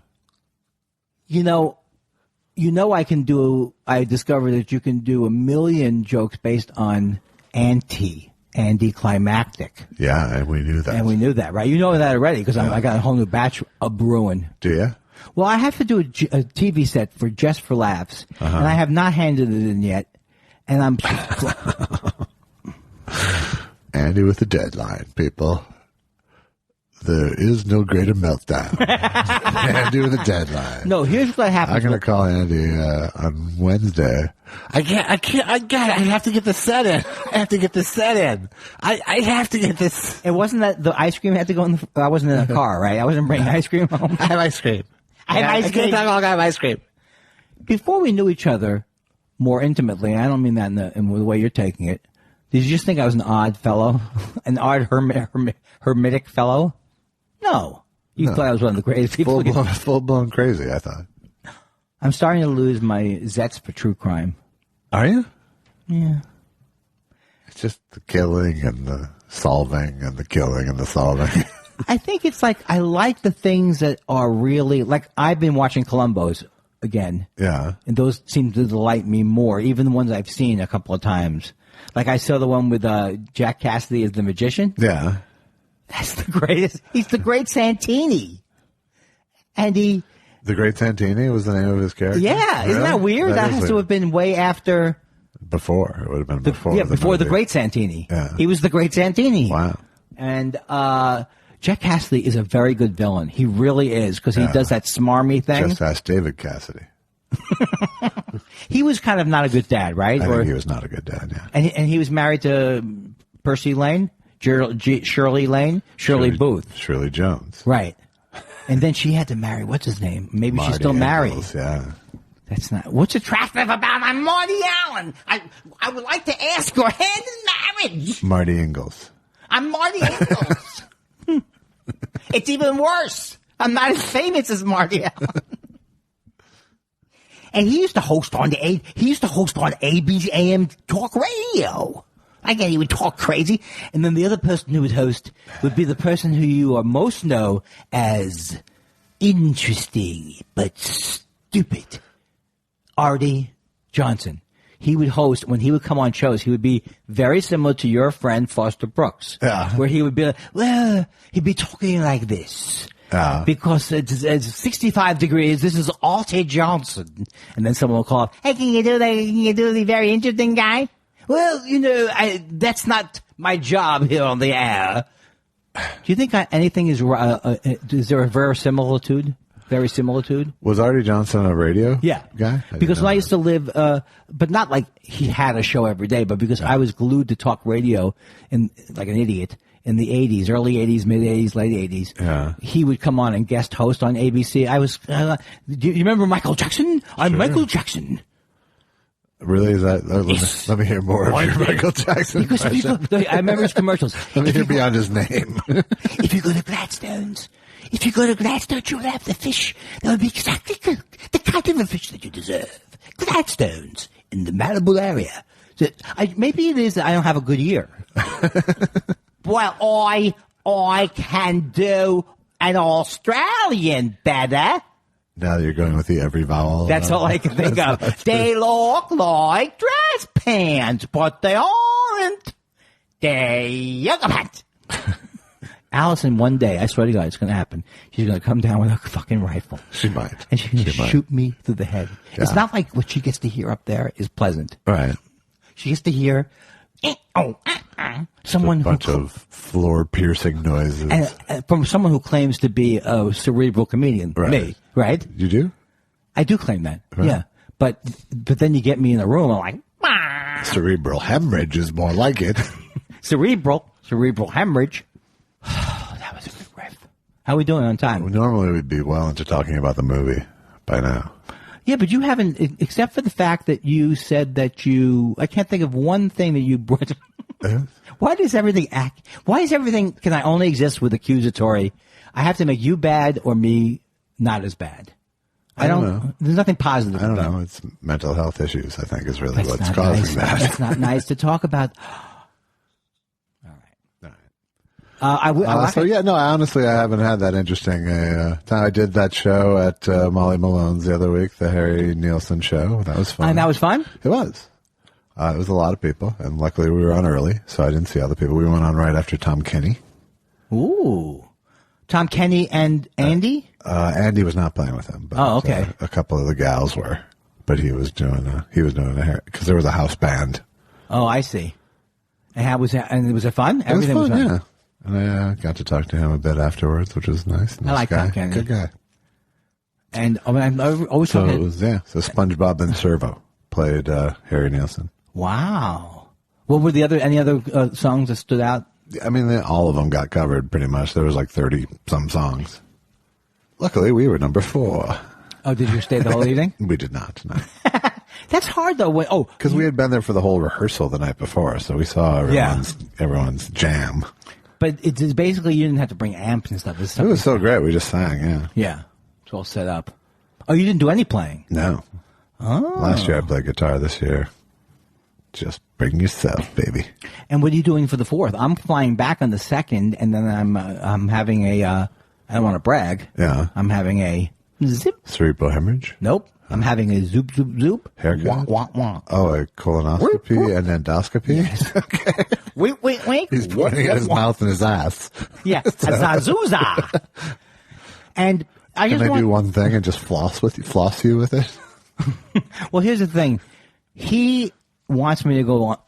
You know, I discovered that you can do 1 million jokes based on anticlimactic. Yeah, and we knew that. And we knew that, right? You know that already because I got a whole new batch of brewing. Do you? Well, I have to do a TV set just for laughs, and I have not handed it in yet. And I'm Andy with a deadline, people. There is no greater meltdown. Andy with a deadline. No, here's what happens. I'm going to call Andy on Wednesday. I have to get the set in. I have to get this. It wasn't that the ice cream had to go in I wasn't in a car, right? I wasn't bringing ice cream home. I have ice cream. I have ice cream. Before we knew each other more intimately, and I don't mean that in the way you're taking it, did you just think I was an odd fellow? An odd hermitic fellow? No. You thought I was one of the greatest people. Full-blown crazy, I thought. I'm starting to lose my zest for true crime. Are you? Yeah. It's just the killing and the solving and the killing and the solving. I think it's like I like the things that are really like I've been watching Columbo's again. Yeah. And those seem to delight me more, even the ones I've seen a couple of times. Like I saw the one with Jack Cassidy as the magician. Yeah. That's the greatest. He's the great Santini. And The Great Santini was the name of his character? Yeah. Really? Isn't that weird? That has to have been way after. Before. It would have been before. Before the Great Santini. Yeah. He was the Great Santini. Wow. And Jack Cassidy is a very good villain. He really is, because he does that smarmy thing. Just ask David Cassidy. He was kind of not a good dad, right? I think he was not a good dad, yeah. And he was married to Percy Lane, Shirley Lane, Shirley Booth. Shirley Jones. Right. And then she had to marry, what's his name? Maybe Marty she's still married. Ingalls, yeah. That's not, what's attractive about I'm Marty Allen? I would like to ask your hand in marriage. Marty Ingalls. I'm Marty Ingalls. It's even worse. I'm not as famous as Marty Allen. And he used to host on AB's AM talk radio. I can't even talk crazy. And then the other person who would host would be the person who you are most know as interesting but stupid. Artie Johnson. He would host, when he would come on shows, he would be very similar to your friend Foster Brooks. Yeah. Where he would be like, well, he'd be talking like this. Because it's 65 degrees, this is Artie Johnson. And then someone will call up, hey, can you do the very interesting guy? Well, that's not my job here on the air. Do you think anything is there a verisimilitude? Verisimilitude? Was Artie Johnson a radio guy? Because when I used to live, but not like he had a show every day, but because I was glued to talk radio like an idiot in the 80s, early 80s, mid 80s, late 80s. Yeah. He would come on and guest host on ABC. Do you remember Michael Jackson? I'm Michael Jackson. Really? Is that? Let me hear more of your Michael Jackson. Because I remember his commercials. Let me hear beyond his name. If you go to Gladstone's, you'll have the fish that would be exactly the kind of a fish that you deserve. Gladstone's in the Malibu area. So maybe it is that I don't have a good ear. Well, I can do an Australian better. Now that you're going with the every vowel. That's all I can think of. They look like dress pants, but they aren't. They yoga pants. Allison, one day, I swear to God, it's going to happen. She's going to come down with a fucking rifle. She might. And she's going to shoot me through the head. Yeah. It's not like what she gets to hear up there is pleasant. Right. She gets to hear someone a bunch of floor-piercing noises. And from someone who claims to be a cerebral comedian, me, right? You do? I do claim that, yeah. But then you get me in a room, I'm like, cerebral hemorrhage is more like it. cerebral hemorrhage. That was a good riff. How are we doing on time? Well, normally we'd be well into talking about the movie by now. Yeah, but you haven't, except for the fact that you said that I can't think of one thing that you brought. Why is everything, can I only exist with accusatory? I have to make you bad or me not as bad. I don't know. There's nothing positive. I don't know. It's mental health issues, I think, is really what's causing that. That's not nice to talk about. So yeah, no, honestly, I haven't had that interesting time. I did that show at Molly Malone's the other week, the Harry Nilsson show. That was fun. And that was fun? It was. It was a lot of people, and luckily we were on early, so I didn't see other people. We went on right after Tom Kenny. Ooh. Tom Kenny and Andy? Andy was not playing with him. But, okay. A couple of the gals were, but he was doing a Harry, because there was a house band. Oh, I see. And how was that? And was it fun? Everything was fun, yeah. And I got to talk to him a bit afterwards, which was nice. I like guy. Tom Kenny. Good guy. And I'm always so it was, so SpongeBob and Servo played Harry Nilsson. Wow. What were any other songs that stood out? I mean, all of them got covered pretty much. There was like 30-some songs. Luckily, we were number 4. Oh, did you stay the whole evening? We did not, no. That's hard, though. Because we had been there for the whole rehearsal the night before, so we saw everyone's jam. But it's basically you didn't have to bring amps and stuff. It was so great. We just sang, yeah. Yeah. It's all set up. Oh, you didn't do any playing? No. Oh. Last year I played guitar. This year, just bring yourself, baby. And what are you doing for the 4th? I'm flying back on the 2nd, and then I'm having I don't want to brag. Yeah. I'm having a zip. Cerebral hemorrhage? Nope. I'm having a zoop, zoop, zoop. Haircut? Wah, wah, wah. Oh, a colonoscopy and endoscopy? Yes. Okay. Wait. He's pointing at his mouth and his ass. Yeah, a Zazuza. And I Can just I do one thing and just floss you with it? Well, here's the thing. He wants me to go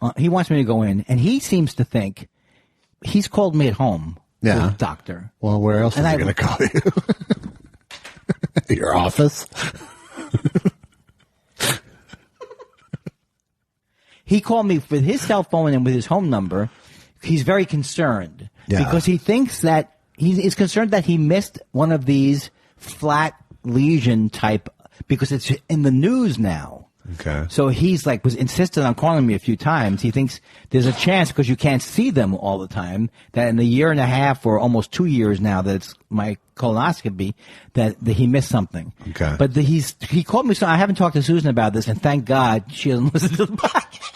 in, and he seems to think he's called me at home. Yeah. doctor. Well, where else is he going to call you? Your office? He called me with his cell phone and with his home number. He's very concerned because he thinks that he's concerned that he missed one of these flat lesion type because it's in the news now. Okay. So he's like was insistent on calling me a few times. He thinks there's a chance because you can't see them all the time that in the year and a half or almost 2 years now that it's my colonoscopy that he missed something. Okay. But he called me. So I haven't talked to Susan about this, and thank God she doesn't listen to the podcast.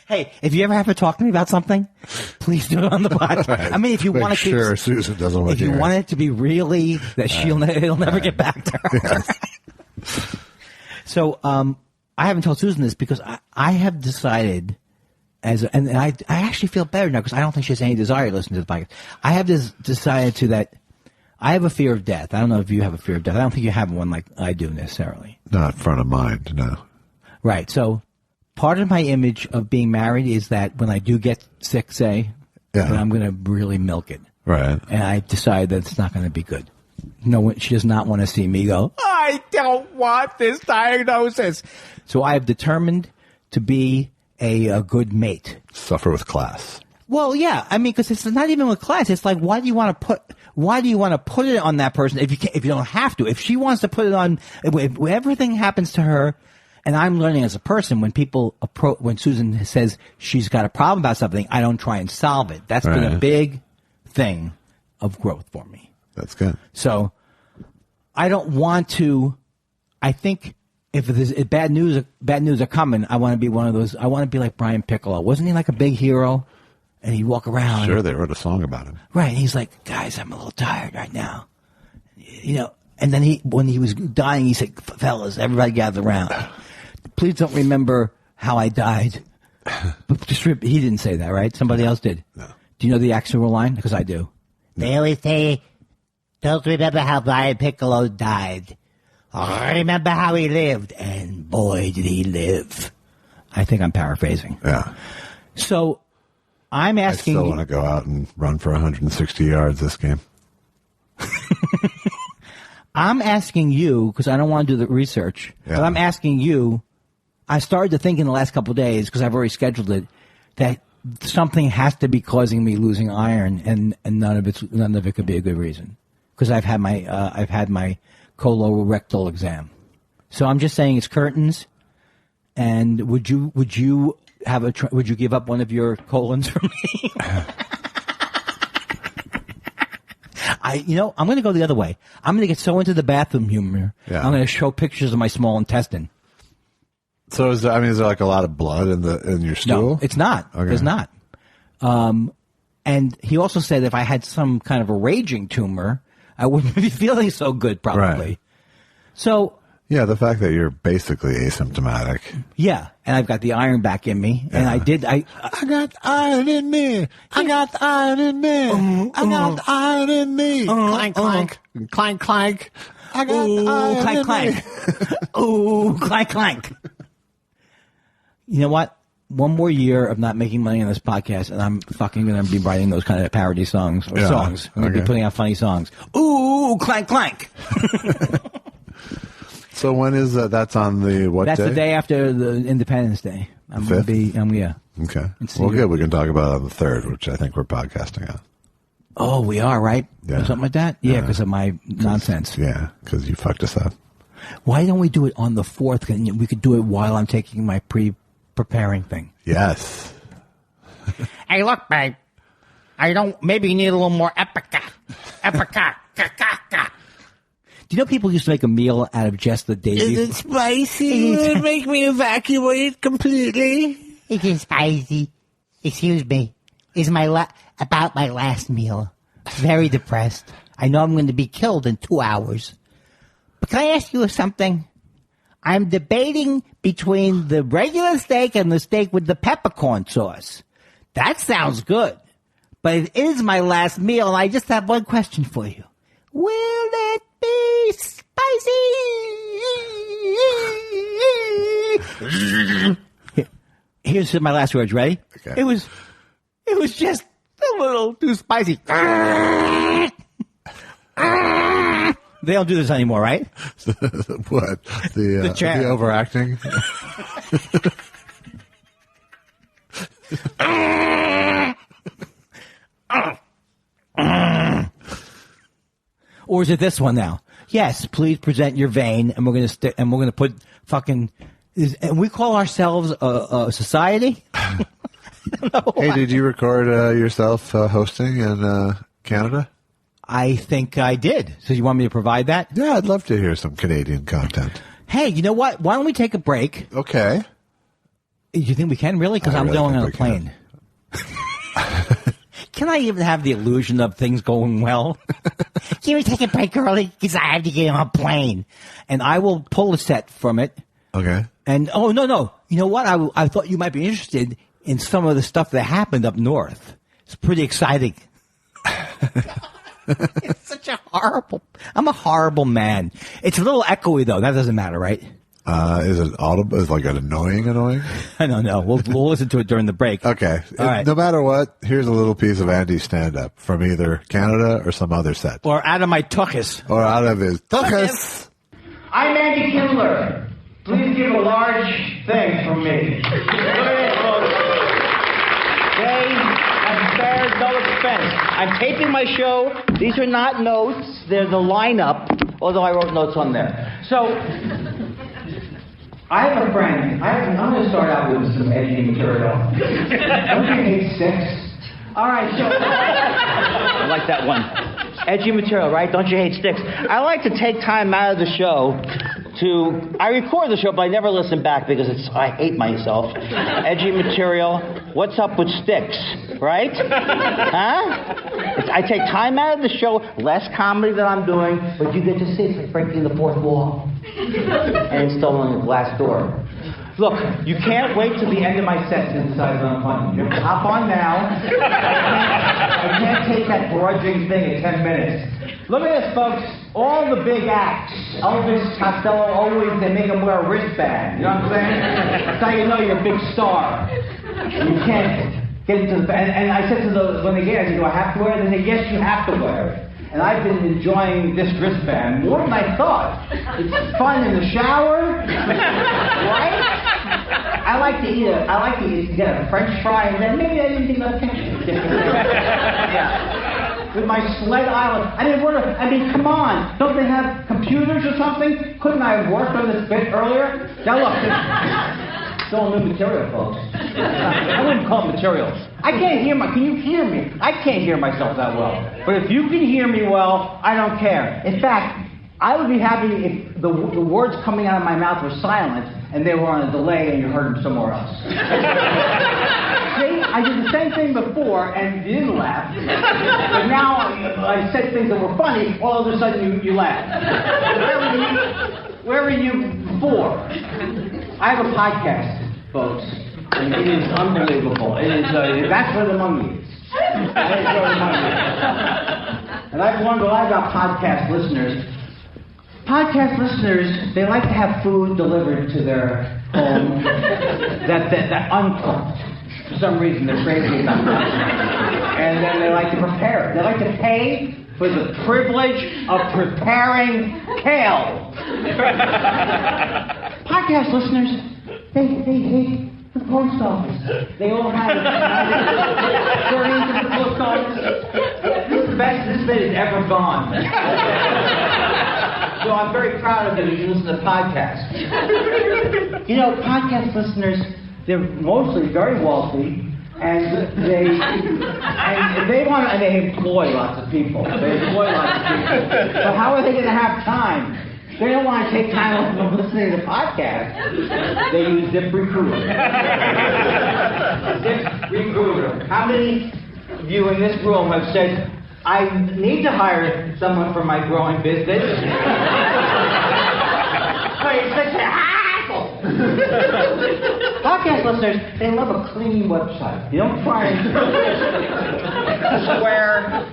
Hey, if you ever have to talk to me about something, please do it on the podcast. Right. I mean, if you want to keep, sure Susan doesn't want if you want it to be really that it'll never get back to her. Yes. So, I haven't told Susan this because I have decided and I actually feel better now because I don't think she has any desire to listen to the podcast. I have decided that I have a fear of death. I don't know if you have a fear of death. I don't think you have one like I do necessarily. Not front of mind, no. Right. So part of my image of being married is that when I do get sick, that I'm going to really milk it. Right. And I decided that it's not going to be good. No, she does not want to see me go, I don't want this diagnosis. So I have determined to be a good mate. Suffer with class. Well, yeah. I mean, because it's not even with class. It's like, why do you want to put it on that person if you don't have to? If she wants to put it on, if everything happens to her, and I'm learning as a person when when Susan says she's got a problem about something, I don't try and solve it. That's been a big thing of growth for me. That's good. So I don't want to. I think if there's bad news are coming, I want to be one of those. I want to be like Brian Piccolo. Wasn't he like a big hero? And he'd walk around. Sure, they wrote a song about him. Right. And he's like, guys, I'm a little tired right now. You know. And then when he was dying, he said, fellas, everybody gather around. Please don't remember how I died. But he didn't say that, right? Somebody else did. No. Do you know the actual line? Because I do. No. They always say, don't remember how Brian Piccolo died. Remember how he lived. And boy, did he live. I think I'm paraphrasing. Yeah. So I'm asking. I still want to go out and run for 160 yards this game. I'm asking you, because I don't want to do the research, but I'm asking you, I started to think in the last couple of days, because I've already scheduled it, that something has to be causing me losing iron, and none of it could be a good reason. Because I've had my colorectal exam. So I'm just saying it's curtains, and would you give up one of your colons for me? I'm going to go the other way. I'm going to get so into the bathroom humor. Yeah. I'm going to show pictures of my small intestine. So is there like a lot of blood in your stool? No, it's not. Okay. There's not. And he also said if I had some kind of a raging tumor, I wouldn't be feeling so good probably. Right. So. Yeah, the fact that you're basically asymptomatic. Yeah, and I've got the iron back in me, and I got iron in me. I got iron in me. I got iron in me. Clank, clank, clank, clank. I got iron clank, in clank. Ooh, clank, clank. You know what? One more year of not making money on this podcast, and I'm fucking going to be writing those kind of parody songs. I'm going to be putting out funny songs. Ooh, clank, clank. So when is that? That's on the what That's day? The day after the Independence Day. I'm going to be, yeah. Okay. Well, good. We can talk about it on the 3rd, which I think we're podcasting on. Oh, we are, right? Yeah. Or something like that? Yeah, because of my nonsense. Yeah, because you fucked us up. Why don't we do it on the 4th? We could do it while I'm taking my preparing thing. Yes. Hey, look, babe. Maybe you need a little more apricot. Apricot. Do you know people used to make a meal out of just the daisies? Is it spicy? Will it make me evacuate completely? It is spicy. Excuse me. It's about my last meal. Very depressed. I know I'm going to be killed in 2 hours. But can I ask you something? I'm debating between the regular steak and the steak with the peppercorn sauce. That sounds good. But it is my last meal, and I just have one question for you. Will it be spicy? Here's my last words. Ready? Okay. It was just a little too spicy. They don't do this anymore, right? What? The chair. The overacting? Or is it this one now? Yes, please present your vein, and we're gonna put fucking. And we call ourselves a society. Hey, did you record yourself hosting in Canada? I think I did. So you want me to provide that? Yeah, I'd love to hear some Canadian content. Hey, you know what? Why don't we take a break? Okay. You think we can really? Because I'm really going on a think we plane. Can I even have the illusion of things going well? Can we take a break early? Because I have to get on a plane. And I will pull a set from it. Okay. And, oh, no. You know what? I thought you might be interested in some of the stuff that happened up north. It's pretty exciting. It's such a I'm a horrible man. It's a little echoey, though. That doesn't matter, right? Is it audible? Is it like an annoying? I don't know. We'll listen to it during the break. Okay. All right. No matter what, here's a little piece of Andy's stand-up from either Canada or some other set. Or out of my tuchus. Or out of his tuchus. I'm Andy Kindler. Please give a large thing from me. Look at this, folks. They have spared no expense. I'm taping my show. These are not notes. They're the lineup, although I wrote notes on there. So, I have a friend. I'm going to start out with some edgy material. Don't you hate sticks? All right, so I like that one. Edgy material, right? Don't you hate sticks? I like to take time out of the show I record the show, but I never listen back because I hate myself. Edgy material. What's up with sticks, right? Huh? I take time out of the show, less comedy that I'm doing, but you get to see it's like breaking the fourth wall and installing a glass door. Look, you can't wait till the end of my set to decide if I'm funny. You hop on now. I can't take that grudging thing at 10 minutes. Look at this, folks. All the big acts, Elvis, Costello, always, they make them wear a wristband. You know what I'm saying? That's how you know you're a big star. You can't get into the... And I said to when they get it, I said, do I have to wear it? They say, yes, you have to wear it. And I've been enjoying this wristband more than I thought. It's fun in the shower, right? I like to get a French fry and then maybe I didn't think about ketchup. Yeah. With my sled island. I mean, come on. Don't they have computers or something? Couldn't I have worked on this bit earlier? Now look, it's all new material, folks. I wouldn't call it material. I can't hear can you hear me? I can't hear myself that well. But if you can hear me well, I don't care. In fact, I would be happy if the words coming out of my mouth were silent and they were on a delay and you heard them somewhere else. See, I did the same thing before and you didn't laugh. But now I said things that were funny, all of a sudden you laughed. Where were you before? I have a podcast, folks. And it is unbelievable. It is that's where the money is. That is where the money is. And I've learned a lot about podcast listeners. Podcast listeners, they like to have food delivered to their home that uncooked. For some reason, they're crazy about that. And then they like to prepare it. They like to pay for the privilege of preparing kale. Podcast listeners, they hate the post office. They all have it. They're into the post office. This is the best this bit has ever gone. So I'm very proud of you. You listen to podcasts. You know, podcast listeners, they're mostly very wealthy, and they employ lots of people. But how are they going to have time? They don't want to take time off from listening to podcasts. They use ZipRecruiter. ZipRecruiter. How many of you in this room have said, I need to hire someone for my growing business? But it's such a hassle. Podcast listeners, they love a clean website. You don't try and square.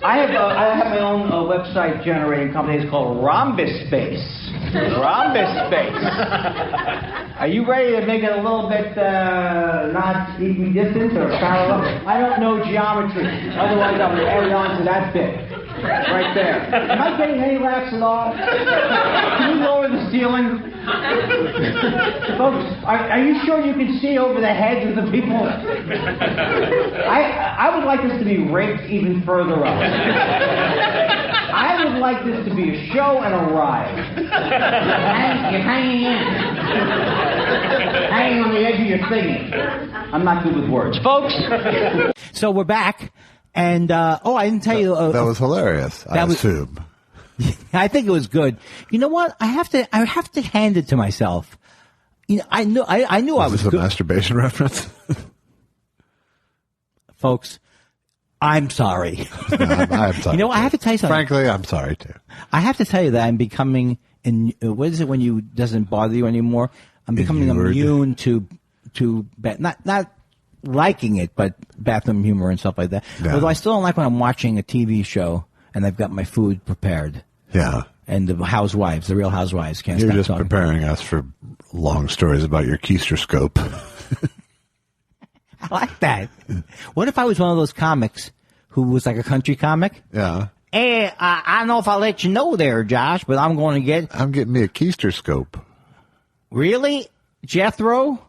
I have my own website generating company. It's called Rhombus Space. Rhombus space. Are you ready to make it a little bit not equidistant or parallel? I don't know geometry. Otherwise, I would add it on to that bit. Right there. Am I getting any laughs at all? Can you lower the ceiling? Folks, are you sure you can see over the heads of the people? I would like this to be raked even further up. I would like this to be a show and a ride. You're hanging in. Hanging on the edge of your thinking. I'm not good with words. Folks! So we're back. And, I didn't tell you. That was hilarious, I assume. I think it was good. You know what? I have to hand it to myself. You know, I knew I was this good. A masturbation reference? Folks, I'm sorry. No, I'm sorry. You know, I have to tell you something. Frankly, I'm sorry too. I have to tell you that I'm becoming, what is it when you doesn't bother you anymore? I'm becoming immune to not liking it, but bathroom humor and stuff like that. Yeah. Although I still don't like when I'm watching a TV show and I've got my food prepared. Yeah. And the housewives, the Real Housewives, can't You're stop just talking. preparing us for long stories about your keister scope. I like that. What if I was one of those comics who was like a country comic? Yeah. Hey, I don't know if I'll let you know there, Josh, but I'm getting me a keister scope. Really? Jethro?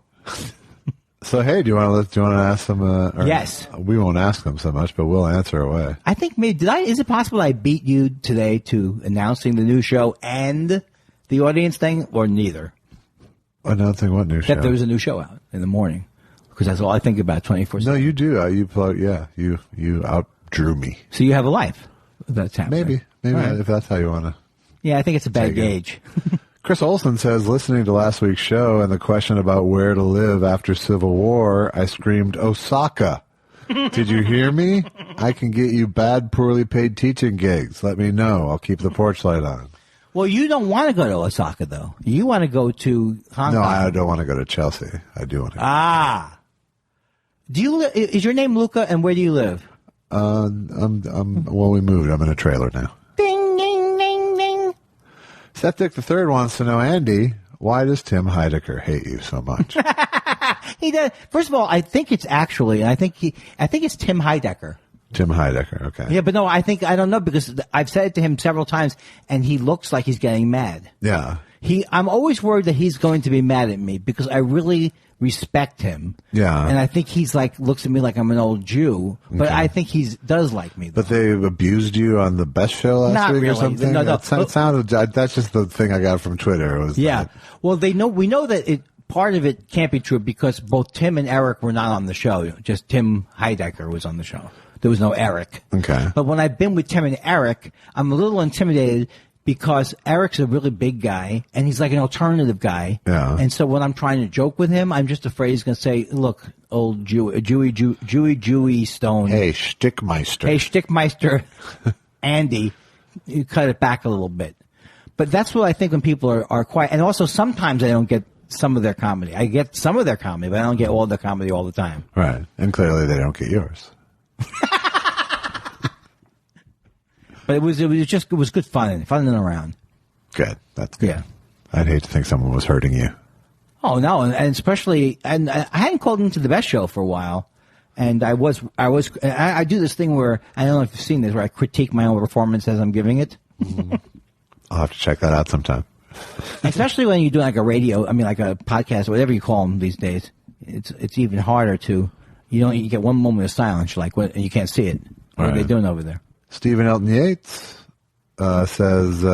So hey, do you want to ask them? Yes. We won't ask them so much, but we'll answer away. I think maybe is it possible I beat you today to announcing the new show and the audience thing, or neither? Announcing what new show? That there was a new show out in the morning, because that's all I think about 24/7. No, you do. You outdrew me. So you have a life. That's happening. Maybe Right. if that's how you want to. Yeah, I think it's a bad gauge. Chris Olson says, listening to last week's show and the question about where to live after Civil War, I screamed, Osaka. Did you hear me? I can get you bad, poorly paid teaching gigs. Let me know. I'll keep the porch light on. Well, you don't want to go to Osaka, though. You want to go to Hong Kong. No, I don't want to go to Chelsea. I do want to go. Is your name Luca, and where do you live? Well, we moved. I'm in a trailer now. Ding, ding, ding, ding. Septic the Third wants to know, Andy, why does Tim Heidecker hate you so much? He does. First of all, I think it's actually, I think it's Tim Heidecker. Tim Heidecker, okay. Yeah, but no, I don't know, because I've said it to him several times, and he looks like he's getting mad. Yeah. I'm always worried that he's going to be mad at me, because I really respect him. Yeah. And I think he's looks at me like I'm an old Jew, but Okay. I think he does like me, though. But they abused you on the best show last Not week really. or something? No. That sounded, that's just the thing I got from Twitter. Was Yeah. that. Well, we know that part of it can't be true, because both Tim and Eric were not on the show. Just Tim Heidecker was on the show. There was no Eric. Okay. But when I've been with Tim and Eric, I'm a little intimidated, because Eric's a really big guy, and he's like an alternative guy. Yeah. And so when I'm trying to joke with him, I'm just afraid he's going to say, look, old Jewy stone. Hey, Stickmeister. Hey, Stickmeister, Andy, you cut it back a little bit. But that's what I think when people are quiet. And also, sometimes I don't get some of their comedy. I get some of their comedy, but I don't get all their comedy all the time. Right. And clearly they don't get yours. But it was good fun and around. Good. That's good. Yeah. I'd hate to think someone was hurting you. Oh no, and especially, and I hadn't called into the best show for a while, and I do this thing where, I don't know if you've seen this, where I critique my own performance as I'm giving it. I'll have to check that out sometime. Especially when you do like a podcast, whatever you call them these days. It's even harder to, you get one moment of silence, you're like, what, and you can't see it. What are they doing over there? Stephen Elton Yates says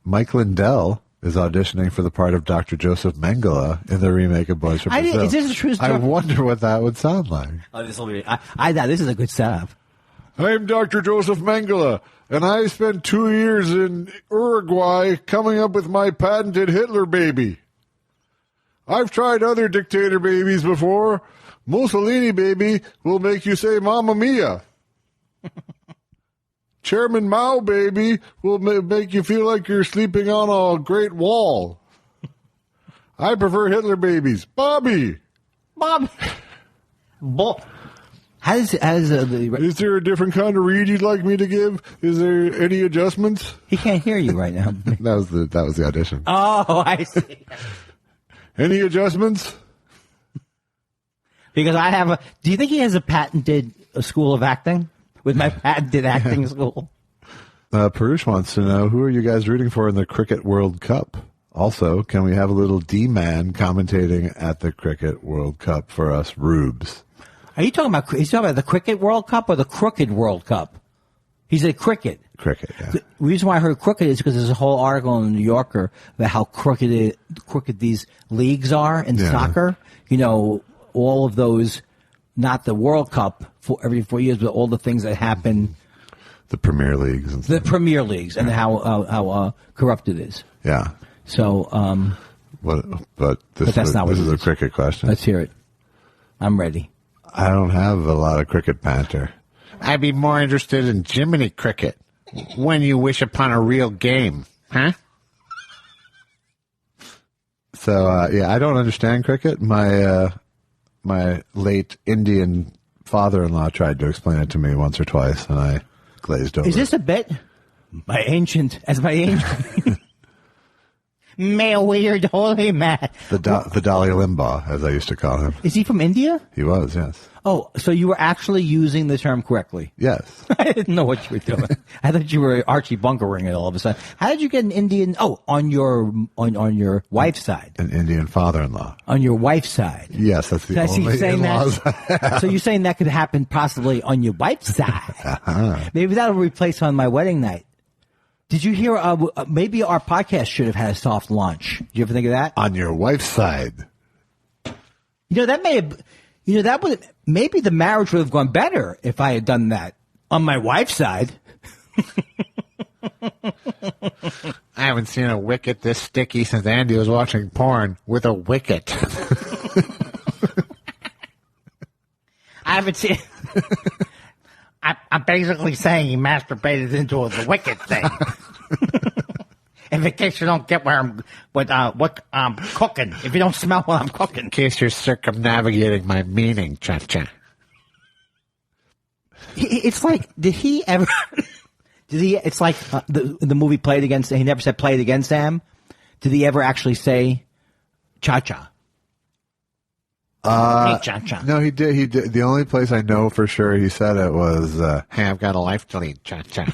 Mike Lindell is auditioning for the part of Dr. Joseph Mengele in the remake of Boys from Brazil. Is this a true story? I wonder what that would sound like. Oh, this will be. I thought this is a good setup. I'm Dr. Joseph Mengele, and I spent 2 years in Uruguay coming up with my patented Hitler baby. I've tried other dictator babies before. Mussolini baby will make you say Mamma Mia. Chairman Mao baby will make you feel like you're sleeping on a great wall. I prefer Hitler babies. Bobby. Is there a different kind of read you'd like me to give? Is there any adjustments? He can't hear you right now. That was the audition. Oh, I see. Any adjustments? Because I have do you think he has a patented school of acting? With my patented acting school? Parush wants to know, who are you guys rooting for in the Cricket World Cup? Also, can we have a little D-man commentating at the Cricket World Cup for us rubes? Are you talking about the Cricket World Cup or the Crooked World Cup? He said cricket. Cricket, yeah. The reason why I heard crooked is because there's a whole article in the New Yorker about how crooked these leagues are in soccer. You know, all of those, not the World Cup for every 4 years, but all the things that happen. The Premier Leagues and stuff. The Premier Leagues and how corrupt it is. Yeah. So, but that's not what this is a cricket question. Let's hear it. I'm ready. I don't have a lot of cricket banter. I'd be more interested in Jiminy Cricket. When you wish upon a real game, huh? So, I don't understand cricket. My late Indian father-in-law tried to explain it to me once or twice, and I glazed over. Is this a bit? My ancient. My weird holy man. The Dalai Limbaugh, as I used to call him. Is he from India? He was, yes. Oh, so you were actually using the term correctly. Yes. I didn't know what you were doing. I thought you were Archie Bunkering it all of a sudden. How did you get an Indian? Oh, on your wife's side. An Indian father-in-law. On your wife's side. Yes, that's the So only in-laws. So you're saying that could happen possibly on your wife's side? Uh-huh. Maybe that'll replace on my wedding night. Did you hear? Maybe our podcast should have had a soft launch. Did you ever think of that? On your wife's side. That may have. That would maybe the marriage would have gone better if I had done that on my wife's side. I haven't seen a wicket this sticky since Andy was watching porn with a wicket. I haven't seen. I'm basically saying he masturbated into the wicked thing. In case you don't get what I'm cooking. If you don't smell what I'm cooking. In case you're circumnavigating my meaning, cha-cha. It's like, did he ever? It's like the movie Played Against. He never said Played Against Sam. Did he ever actually say cha-cha? Cha-cha. No, he did. The only place I know for sure he said it was, Hey, I've got a life to lead, cha-cha.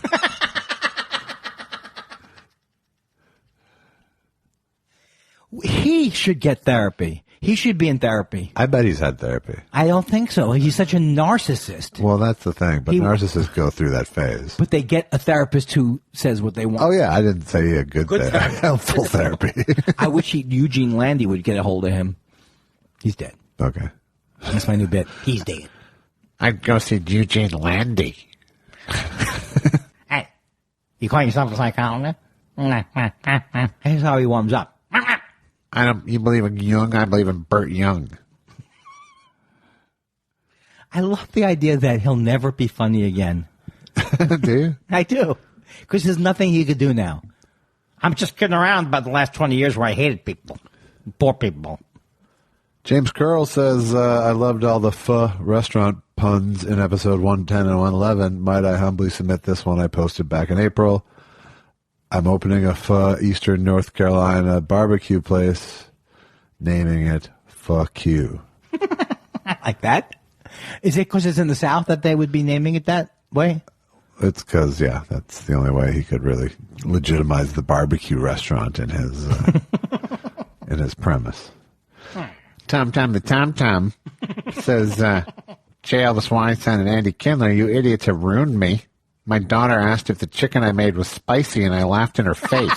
He should get therapy. He should be in therapy. I bet he's had therapy. I don't think so. He's such a narcissist. Well, that's the thing. But narcissists go through that phase. But they get a therapist who says what they want. Oh, yeah. I didn't say he had good therapy. Helpful therapy. I wish Eugene Landy would get a hold of him. He's dead. Okay. That's my new bit. He's dead. I'd go see Eugene Landy. Hey, you call yourself a psychologist? Here's how he warms up. You believe in Jung? I believe in Burt Young. I love the idea that he'll never be funny again. Do you? I do. Because there's nothing he could do now. I'm just kidding around about the last 20 years where I hated people. Poor people. James Curl says, I loved all the pho restaurant puns in episode 110 and 111. Might I humbly submit this one I posted back in April? I'm opening a pho Eastern North Carolina barbecue place, naming it Fuck You. I like that. Is it because it's in the South that they would be naming it that way? It's because, that's the only way he could really legitimize the barbecue restaurant in his in his premise. Tom the Tom says, J. Elvis Weinstein and Andy Kindler, you idiots have ruined me. My daughter asked if the chicken I made was spicy, and I laughed in her face.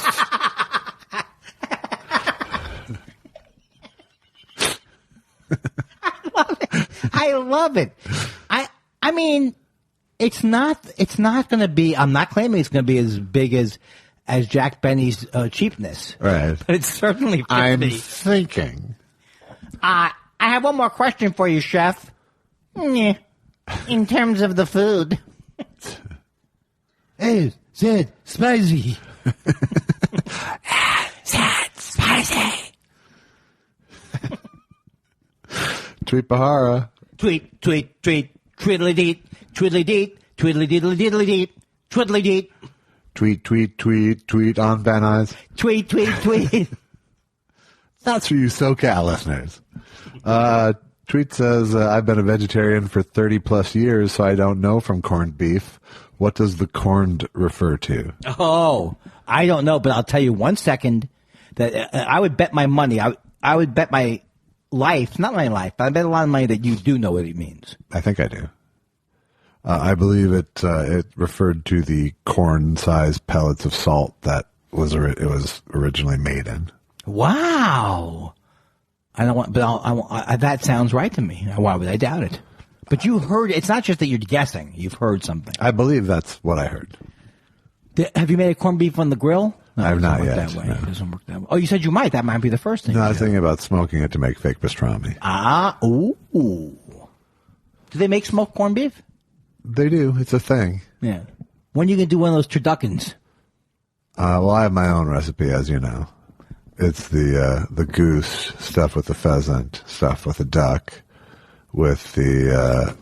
I love it. I mean, it's not going to be. I'm not claiming it's going to be as big as Jack Benny's cheapness, Right? But it's certainly 50. I'm thinking. I have one more question for you, Chef. In terms of the food. Hey, Zed, spicy. Zed, spicy. Tweet Bahara. Tweet. Twiddly-deet, twiddly-deet, twiddly-deedly-deedly-deet, twiddly-deet. Tweet, tweet, tweet, tweet on Van Nuys. Tweet, tweet, tweet. That's for you SoCal listeners. Tweet says, I've been a vegetarian for 30 plus years, so I don't know from corned beef. What does the corned refer to? Oh, I don't know, but I'll tell you 1 second that I would bet my money. I would bet my life, not my life, but I bet a lot of money that you do know what it means. I think I do. I believe it referred to the corn-sized pellets of salt that it was originally made in. Wow. I don't want, but that sounds right to me. Why would I doubt it? But you heard, it's not just that you're guessing. You've heard something. I believe that's what I heard. Have you made a corned beef on the grill? No, I have not yet. yet. No. It doesn't work that way. Oh, you said you might. That might be the first thing. No, I was thinking about smoking it to make fake pastrami. Ooh. Do they make smoked corned beef? They do. It's a thing. Yeah. When are you going to do one of those turduckens? Well, I have my own recipe, as you know. It's the goose stuff with the pheasant, stuff with the duck, with the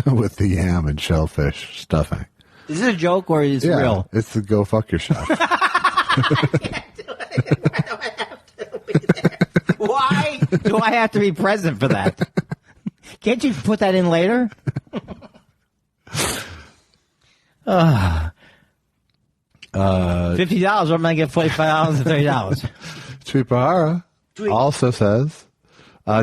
with the yam and shellfish stuffing. Is this a joke or is it real? It's the go fuck yourself. Why do I have to be present for that? Can't you put that in later? $50. I'm going to get $45 and $30. Tweet Bahara also says,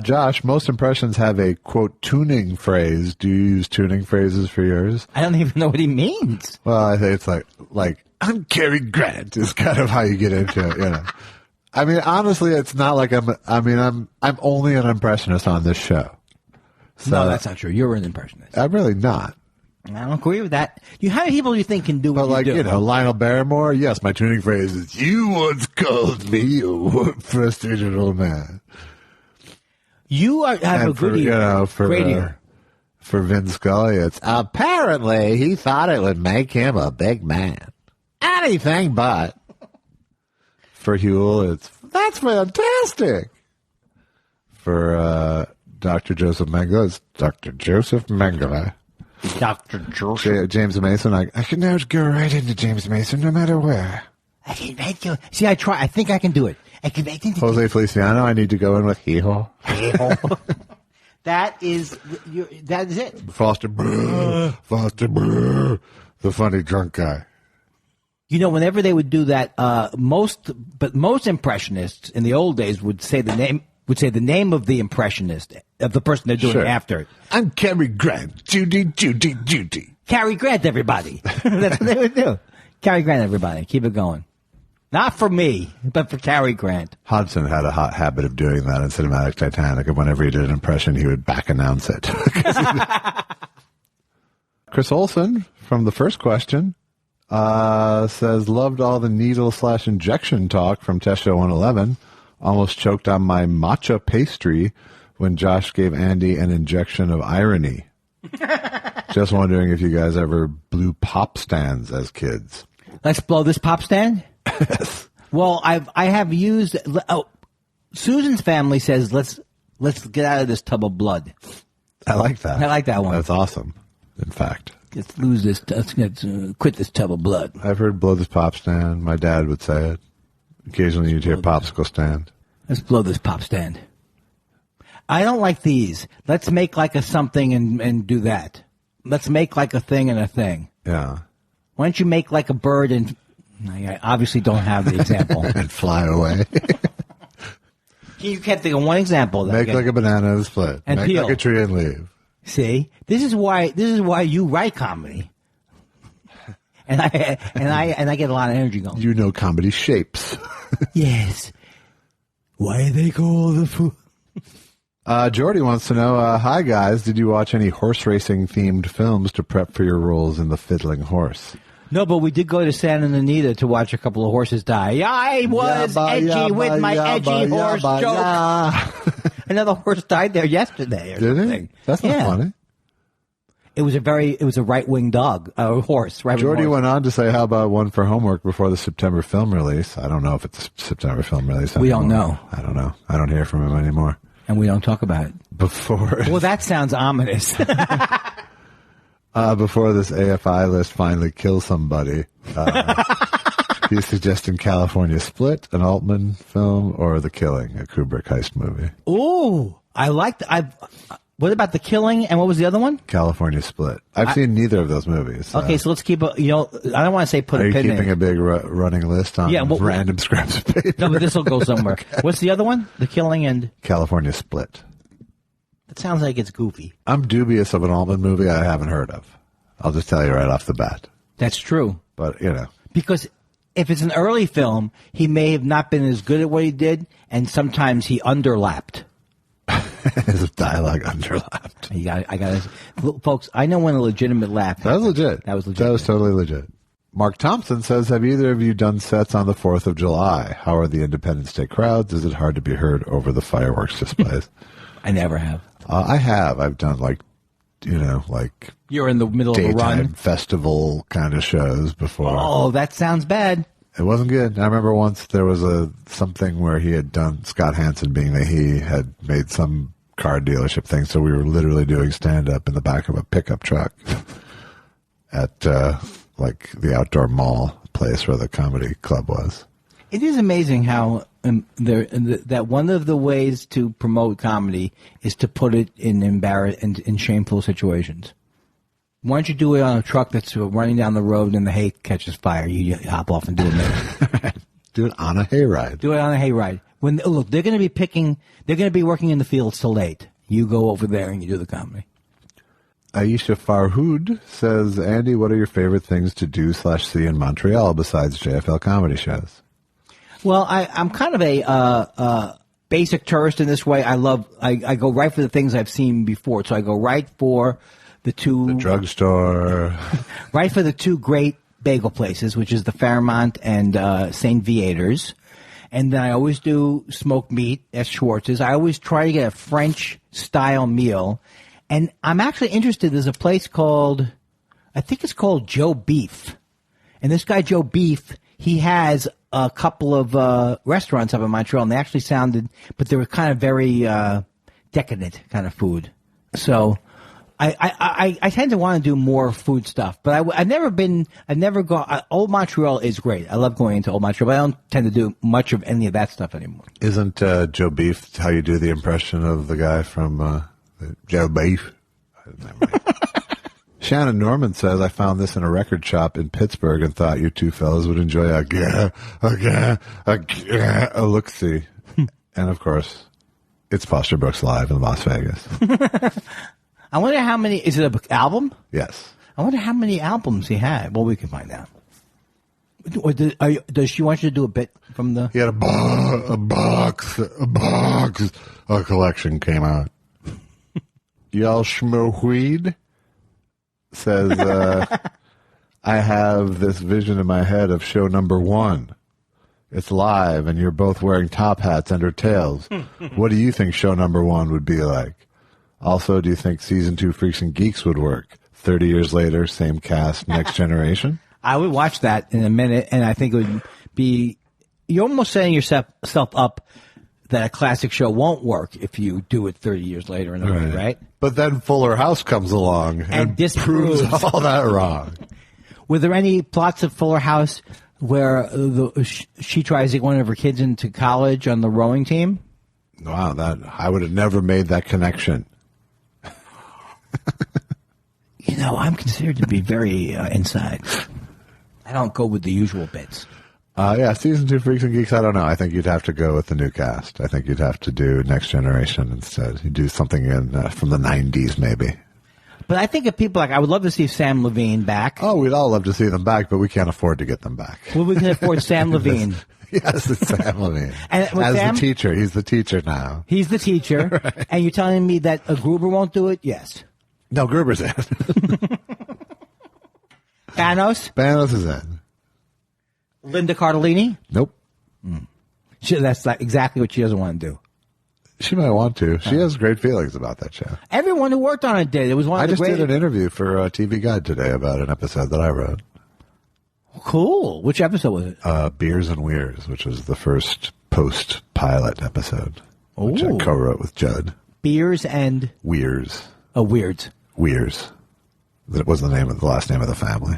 Josh, most impressions have a, quote, tuning phrase. Do you use tuning phrases for yours? I don't even know what he means. Well, I think it's like I'm Cary Grant is kind of how you get into it, you know. I mean, honestly, it's not like I'm only an impressionist on this show. So, no, that's not true. You're an impressionist. I'm really not. I don't agree with that. How many people do you think can do what you do? But, you know, Lionel Barrymore, yes, my tuning phrase is, you once called me a frustrated old man. You have a good ear. You know, for Vin Scully, it's apparently he thought it would make him a big man. Anything but. For Huel, it's, that's fantastic. For Dr. Joseph Mengele, it's Dr. Joseph Mengele. Dr. Joseph. James Mason, I can now go right into James Mason no matter where. See, I try. I think I can do it. Jose Feliciano, I need to go in with hee-haw. That is it. Foster Brr, the funny drunk guy. You know, whenever they would do that, most impressionists in the old days would say the name of the impressionist, of the person they're doing it after. I'm Cary Grant. Judy. Cary Grant, everybody. That's what they would do. Cary Grant, everybody. Keep it going. Not for me, but for Cary Grant. Hodgson had a hot habit of doing that in Cinematic Titanic, and whenever he did an impression, he would back announce it. Chris Olson, from the first question, says, loved all the needle/injection talk from Test Show 111. Almost choked on my matcha pastry when Josh gave Andy an injection of irony. Just wondering if you guys ever blew pop stands as kids. Let's blow this pop stand? Yes. Well, I have used. Oh, Susan's family says let's get out of this tub of blood. I like that. I like that one. That's awesome. In fact, let's quit this tub of blood. I've heard blow this pop stand. My dad would say it. Occasionally you'd hear popsicle stand. Let's blow this pop stand. I don't like these. Let's make like a something and do that. Let's make like a thing and a thing. Yeah. Why don't you make like a bird and I obviously don't have the example. And fly away. You can't think of one example. Make like a banana and split. And make peel. like a tree and leave. See? This is why you write comedy. And I get a lot of energy going. You know comedy shapes. Yes. Why they call the food? Jordy wants to know, hi guys, did you watch any horse racing themed films to prep for your roles in The Fiddling Horse? No, but we did go to Santa Anita to watch a couple of horses die. I was edgy with my edgy horse joke. Another horse died there yesterday or something. It? That's not funny. It was a right-wing dog, a horse. Jordy went on to say, how about one for homework before the September film release? I don't know if it's a September film release anymore. We don't know. I don't know. I don't hear from him anymore. And we don't talk about it. Before. Well, that sounds ominous. Before this AFI list finally kills somebody, he's suggesting California Split, an Altman film, or The Killing, a Kubrick heist movie. Ooh, I liked. What about The Killing, and what was the other one? California Split. I've seen neither of those movies. Okay, so let's keep I don't want to say put Are a you pin in keeping it. a big running list on random scraps of paper? No, but this will go somewhere. Okay. What's the other one? The Killing and... California Split. That sounds like it's goofy. I'm dubious of an Altman movie I haven't heard of. I'll just tell you right off the bat. That's true. But, Because if it's an early film, he may have not been as good at what he did, and sometimes he underlapped. His dialogue underlapped. Folks, I know when a legitimate laugh. That was legit. That was legit. That was totally legit. Mark Thompson says, have either of you done sets on the 4th of July? How are the Independence Day crowds? Is it hard to be heard over the fireworks displays? I never have. I have. I've done You're in the middle of a daytime run. festival kind of shows before. Oh, that sounds bad. It wasn't good. I remember once there was something where he had done, Scott Hansen being that he had made some car dealership thing, so we were literally doing stand-up in the back of a pickup truck at the outdoor mall place where the comedy club was. It is amazing how that one of the ways to promote comedy is to put it in shameful situations. Why don't you do it on a truck that's running down the road and the hay catches fire? You hop off and do it. Do it on a hayride. Do it on a hayride. Look, they're going to be working in the fields till late. You go over there and you do the comedy. Aisha Farhood says, Andy, what are your favorite things to do/see in Montreal besides JFL comedy shows? Well, I'm kind of a basic tourist in this way. I go right for the things I've seen before. So I go right for the drugstore, right for the two great bagel places, which is the Fairmont and St. Viator's. And then I always do smoked meat at Schwartz's. I always try to get a French-style meal. And I'm actually interested. There's a place I think it's called Joe Beef. And this guy, Joe Beef, he has a couple of restaurants up in Montreal, and they actually but they were kind of very decadent kind of food. So I tend to want to do more food stuff, but I've never gone. Old Montreal is great. I love going into Old Montreal, but I don't tend to do much of any of that stuff anymore. Isn't Joe Beef how you do the impression of the guy from Joe Beef? Shannon Norman says, I found this in a record shop in Pittsburgh and thought you two fellas would enjoy a look-see. And, of course, it's Foster Brooks Live in Las Vegas. I wonder how many... Is it an album? Yes. I wonder how many albums he had. Well, we can find out. Or does she want you to do a bit from the... He had a box. A collection came out. Y'all schmo-weed says, I have this vision in my head of show number 1. It's live, and you're both wearing top hats under tails. What do you think show number 1 would be like? Also, do you think season 2 Freaks and Geeks would work? 30 years later, same cast, next generation? I would watch that in a minute, and I think it would be... You're almost setting yourself up that a classic show won't work if you do it 30 years later in a way, right? But then Fuller House comes along and disproves proves all that wrong. Were there any plots of Fuller House where she tries to get one of her kids into college on the rowing team? Wow, I would have never made that connection. I'm considered to be very inside. I don't go with the usual bits. Season 2 Freaks and Geeks, I don't know. I think you'd have to go with the new cast. I think you'd have to do Next Generation instead. You'd do something from the 90s, maybe. But I think if people I would love to see Sam Levine back. Oh, we'd all love to see them back, but we can't afford to get them back. Well, we can afford Sam Levine. Yes, it's Sam Levine. And the teacher. He's the teacher now. He's the teacher. Right. And you're telling me that Gruber won't do it? Yes. No, Gruber's in. Thanos? Thanos is in. Linda Cardellini? Nope. That's exactly what she doesn't want to do. She might want to. She has great feelings about that show. Everyone who worked on it did. It was one of the great... I just did an interview for TV Guide today about an episode that I wrote. Cool. Which episode was it? Beers and Weirs, which was the first post-pilot episode, which I co-wrote with Judd. Beers and... Weirs. Oh, Weirds. Weirs. That was the last name of the family.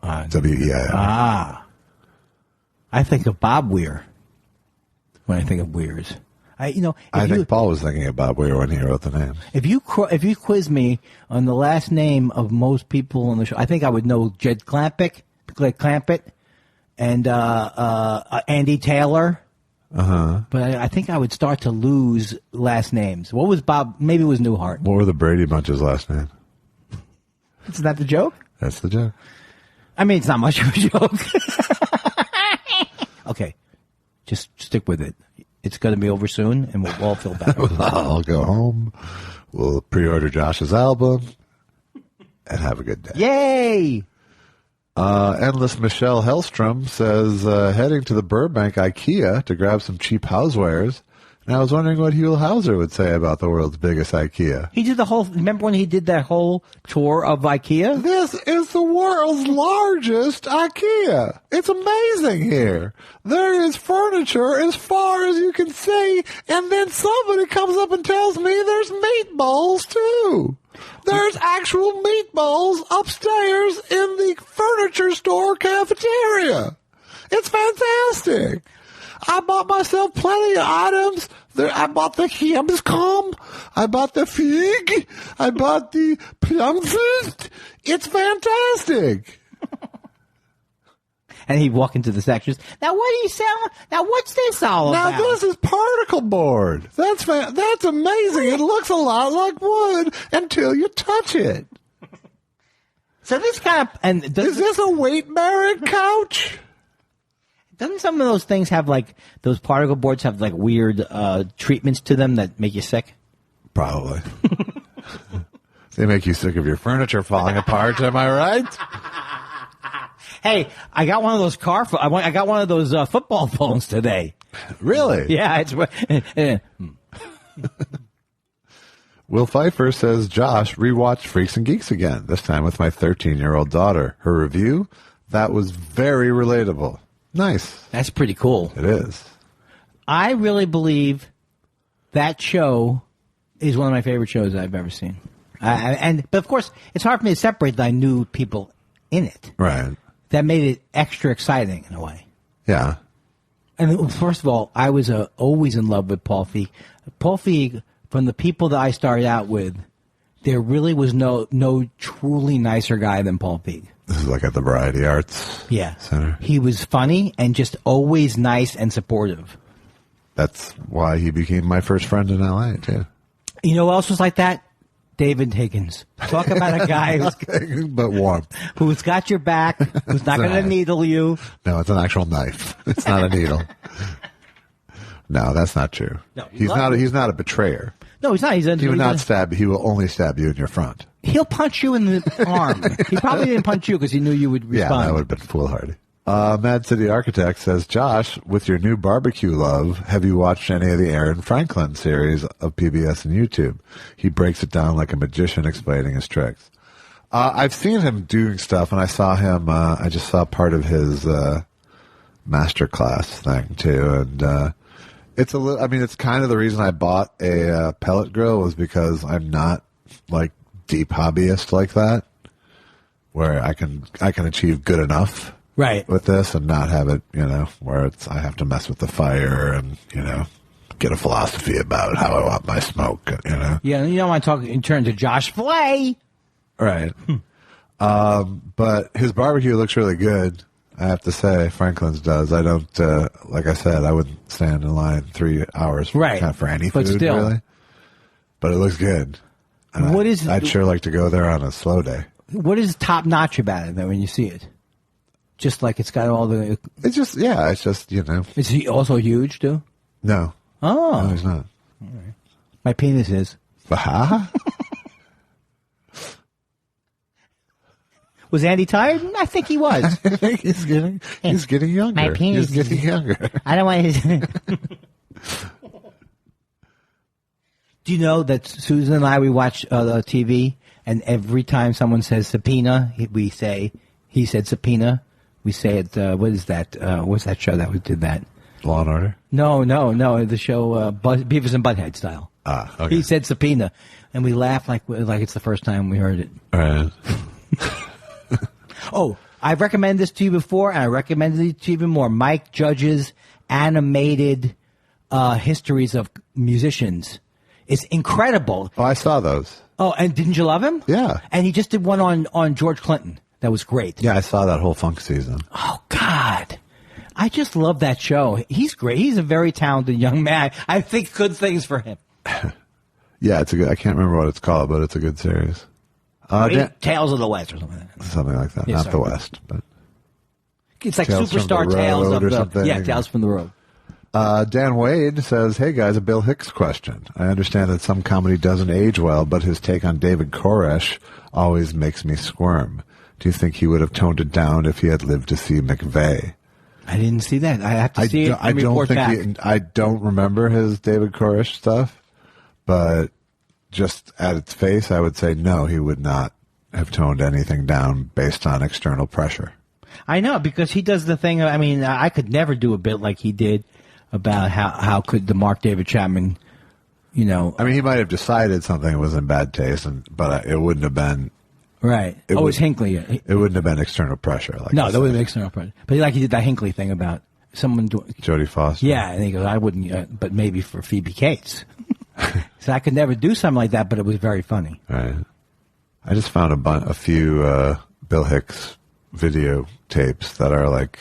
W-E-I-R. Ah. I think of Bob Weir when I think of Weirs. I think Paul was thinking of Bob Weir when he wrote the name. If you quiz me on the last name of most people on the show, I think I would know Jed Clampett, and Andy Taylor. But I think I would start to lose last names. What was Bob? Maybe it was Newhart. What were the Brady Bunch's last name? Isn't that the joke? That's the joke. I mean, it's not much of a joke. Okay, just stick with it. It's going to be over soon, and we'll all feel better. I'll go home. We'll pre-order Josh's album, and have a good day. Yay! Endless Michelle Hellstrom says, heading to the Burbank IKEA to grab some cheap housewares. And I was wondering what Huell Hauser would say about the world's biggest IKEA. He did remember when he did that whole tour of IKEA? This is the world's largest IKEA. It's amazing here. There is furniture as far as you can see, and then somebody comes up and tells me there's meatballs too. There's actual meatballs upstairs in the furniture store cafeteria. It's fantastic. I bought myself plenty of items. I bought the Hemscom. I bought the fig. I bought the plumfist. It's fantastic. And he'd walk into the sections. Now, what are you selling? Now, what's this all about? Now, this is particle board. That's amazing. It looks a lot like wood until you touch it. So this kind of... Is this a weight-bearing couch? Doesn't some of those things have, like, those particle boards have, like, weird treatments to them that make you sick? Probably. They make you sick of your furniture falling apart, am I right? Hey, I got one of those I got one of those football phones today. Really? Yeah, it's... Will Pfeiffer says, Josh, rewatched Freaks and Geeks again, this time with my 13-year-old daughter. Her review, that was very relatable. Nice. That's pretty cool. It is. I really believe that show is one of my favorite shows I've ever seen. But of course, it's hard for me to separate the new people in it. Right. That made it extra exciting in a way. Yeah. And first of all, I was always in love with Paul Feig. Paul Feig, from the people that I started out with, there really was no truly nicer guy than Paul Feig. This is like at the Variety Arts Center. He was funny and just always nice and supportive. That's why he became my first friend in L.A., too. You know who else was like that? David Higgins. Talk about a guy but warm. Who's got your back, who's not going to needle you. No, it's an actual knife. It's not a needle. No, that's not true. No, he's not a betrayer. No, he's not. He would not stab. He will only stab you in your front. He'll punch you in the arm. He probably didn't punch you because he knew you would respond. Yeah, that would have been foolhardy. Mad City Architect says, Josh, with your new barbecue love, have you watched any of the Aaron Franklin series of PBS and YouTube? He breaks it down like a magician explaining his tricks. I've seen him doing stuff, and I saw him, I just saw part of his masterclass thing, too, and it's kind of the reason I bought a pellet grill was because I'm not, like, deep hobbyist like that, where I can achieve good enough. Right. With this and not have it, where I have to mess with the fire and, get a philosophy about how I want my smoke, Yeah, you don't want to talk in terms of Josh Flay. Right. But his barbecue looks really good, I have to say. Franklin's does. I don't, like I said, I wouldn't stand in line 3 hours for any food, still. really. But it looks good. And I'd sure like to go there on a slow day. What is top notch about it, though, when you see it? Just like it's got all the... It's just. Is he also huge, too? No. Oh. No, he's not. All right. My penis is. Was Andy tired? I think he was. I think he's getting younger. My penis He's getting younger. I don't want his... Do you know that Susan and we watch the TV, and every time someone says subpoena, we say, he said subpoena. We say it, what is that? What's that show that did that? Law and Order? No. The show Beavis and Butthead style. Okay. He said subpoena, and we laugh like it's the first time we heard it. All right. Oh, I've recommended this to you before, and I recommended it to you even more. Mike Judge's animated histories of musicians. It's incredible. Oh, I saw those. Oh, and didn't you love him? Yeah. And he just did one on George Clinton. That was great. Yeah, I saw that whole funk season. Oh, God. I just love that show. He's great. He's a very talented young man. I think good things for him. Yeah, it's a good. I can't remember what it's called, but it's a good series. Tales of the West or something like that. Something like that. Yeah, Not sorry. the West, but It's like Tales from Superstar the Tales Road of or the something. Yeah, Tales from the Road. Dan Wade says, "Hey guys, a Bill Hicks question. I understand that some comedy doesn't age well, but his take on David Koresh always makes me squirm. Do you think he would have toned it down if he had lived to see McVeigh?" I didn't see that. I have to see it and report back. I don't remember his David Koresh stuff, but just at its face, I would say no, he would not have toned anything down based on external pressure. I know, because he does the thing. I mean, I could never do a bit like he did about how could the Mark David Chapman, you know. I mean, he might have decided something was in bad taste, but it wouldn't have been. Right. It was Hinckley. It wouldn't have been external pressure. Like no, that would have been external pressure. But like he did that Hinckley thing about someone doing. Jodie Foster. Yeah, and he goes, I wouldn't, but maybe for Phoebe Cates. So I could never do something like that, but it was very funny. Right. I just found a few Bill Hicks videotapes that are like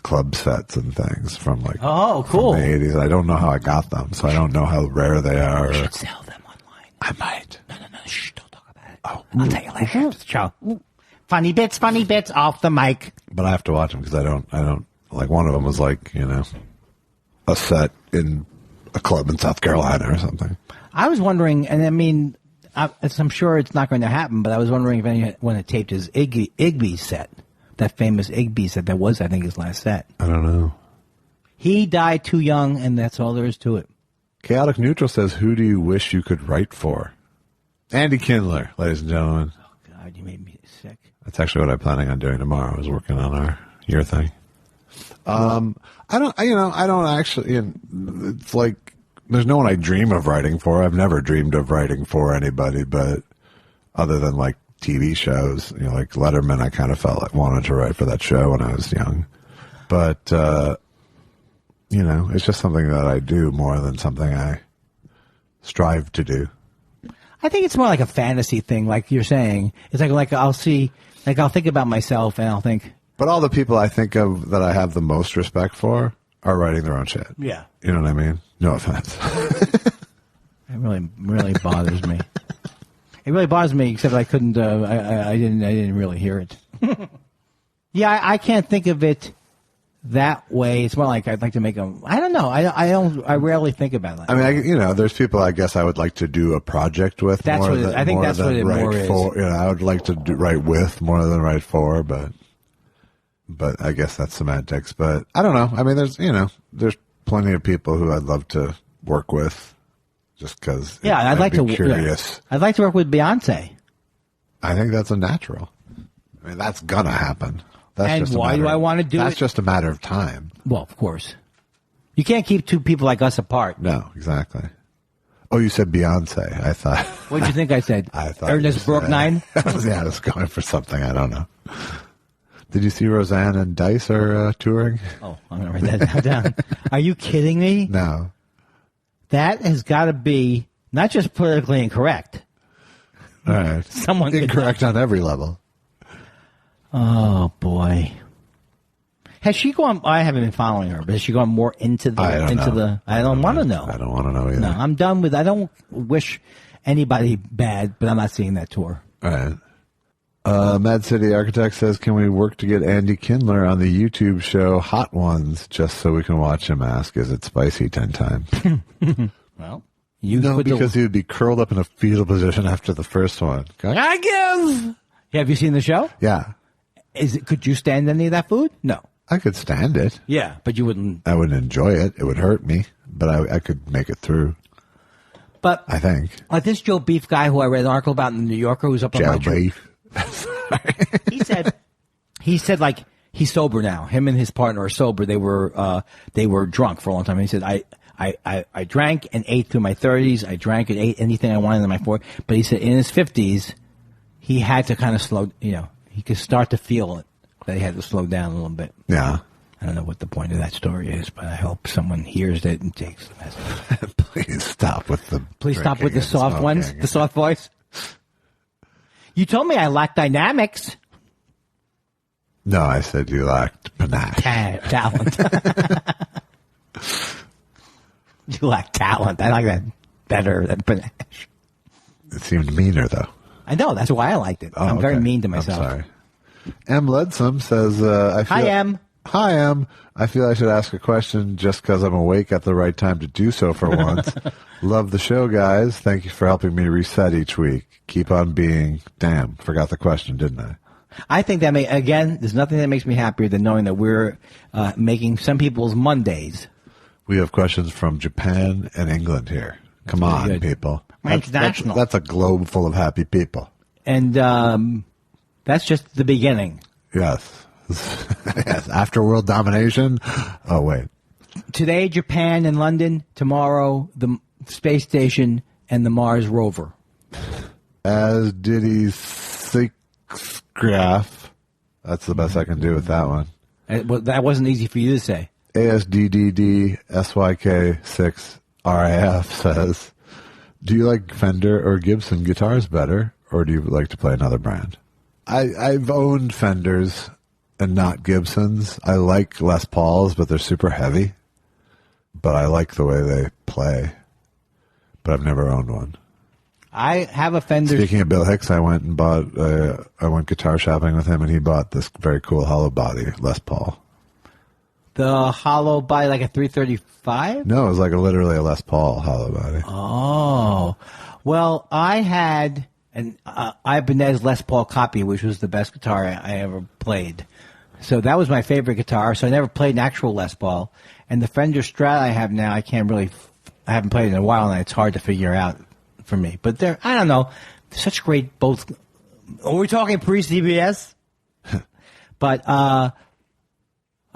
club sets and things from like cool from the 80s. I don't know how I got them, so I don't know how rare they are. You should sell them online. I might. No, shh, don't talk about it. Oh, I'll tell you later after the show. Funny bits off the mic. But I have to watch them because I don't like one of them was like, you know, a set in a club in South Carolina or something. I was wondering, and I mean, I'm sure it's not going to happen, but I was wondering if anyone had taped his Igby set, that famous Igby set that was, I think, his last set. I don't know. He died too young, and that's all there is to it. Chaotic Neutral says, "Who do you wish you could write for?" Andy Kindler, ladies and gentlemen. Oh God, you made me sick. That's actually what I'm planning on doing tomorrow. I was working on your thing. I don't actually. It's like there's no one I dream of writing for. I've never dreamed of writing for anybody, but other than like TV shows, you know, like Letterman, I kind of felt like wanted to write for that show when I was young. But you know, it's just something that I do more than something I strive to do. I think it's more like a fantasy thing, like you're saying. It's like I'll think about myself and I'll think. But all the people I think of that I have the most respect for are writing their own shit. Yeah. You know what I mean? No offense. It really bothers me. It really bothers me, except I couldn't. I didn't really hear it. Yeah, I can't think of it that way. It's more like I'd like to make them. I don't know. I rarely think about it. I mean, there's people I guess I would like to do a project with. That's more what it is. I think that's what it more is. For, you know, I would like to write with more than write for, but I guess that's semantics. But I don't know. I mean, there's plenty of people who I'd love to work with. Just because, I'd like to. Curious. Yeah. I'd like to work with Beyonce. I think that's a natural. I mean, that's gonna happen. That's and just why do I want to do it? That's just a matter of time. Well, of course, you can't keep two people like us apart. No, exactly. Oh, you said Beyonce. I thought. What did you think I said? I thought Ernest Borgnine. Yeah, I was going for something. I don't know. Did you see Roseanne and Dice are touring? Oh, I'm gonna write that down. Are you kidding me? No. That has got to be not just politically incorrect. All right. Someone incorrect on every level. Oh boy. Has she gone? I haven't been following her, but has she gone more into the? I don't want to know. I don't want to know either. No, I'm done with. I don't wish anybody bad, but I'm not seeing that tour. All right. Mad City Architect says, "Can we work to get Andy Kindler on the YouTube show Hot Ones just so we can watch him ask, is it spicy 10 times?" Well, because he would be curled up in a fetal position after the first one. Going, I give. Have you seen the show? Yeah. Could you stand any of that food? No. I could stand it. Yeah, but you wouldn't. I wouldn't enjoy it. It would hurt me, but I could make it through. But I think. Like this Joe Beef guy who I read an article about in the New Yorker who's up on my Joe Beef. He said like he's sober now. Him and his partner are sober. They were drunk for a long time. And he said I drank and ate through my 30s. I drank and ate anything I wanted in my 40s. But he said in his 50s he had to kind of slow. He could start to feel it. That he had to slow down a little bit. Yeah. I don't know what the point of that story is, but I hope someone hears it and takes the message. Please stop with the. Please stop with the drinking soft and ones, smoking. the soft voice. You told me I lacked dynamics. No, I said you lacked panache. Talent. You lack talent. I like that better than panache. It seemed meaner, though. I know. That's why I liked it. Oh, I'm very okay. mean to myself. I'm sorry. M. Ledsome says, Hi, Em. Hi, Em. I feel I should ask a question just because I'm awake at the right time to do so for once. Love the show, guys. Thank you for helping me reset each week. Keep on being... Damn, forgot the question, didn't I? I think that there's nothing that makes me happier than knowing that we're making some people's Mondays. We have questions from Japan and England here. Come on, good. people. We're international. That's a globe full of happy people. And that's just the beginning. Yes. Yes. After world domination. Oh, wait. Today, Japan and London. Tomorrow, the space station and the Mars rover. As did he graph. That's the best I can do with that one. That wasn't easy for you to say. ASDDDSYK6RAF says, do you like Fender or Gibson guitars better, or do you like to play another brand? I've owned Fenders and not Gibsons. I like Les Pauls, but they're super heavy. But I like the way they play. But I've never owned one. I have a Fender. Speaking of Bill Hicks, I went guitar shopping with him, and he bought this very cool hollow body Les Paul. The hollow body, like a 335? No, it was like literally a Les Paul hollow body. Oh. Well, I had an Ibanez Les Paul copy, which was the best guitar I ever played. So that was my favorite guitar. So I never played an actual Les Paul. And the Fender Strat I have now, I haven't played it in a while, and it's hard to figure out for me. But I don't know, such great both. Are we talking pre-CBS? But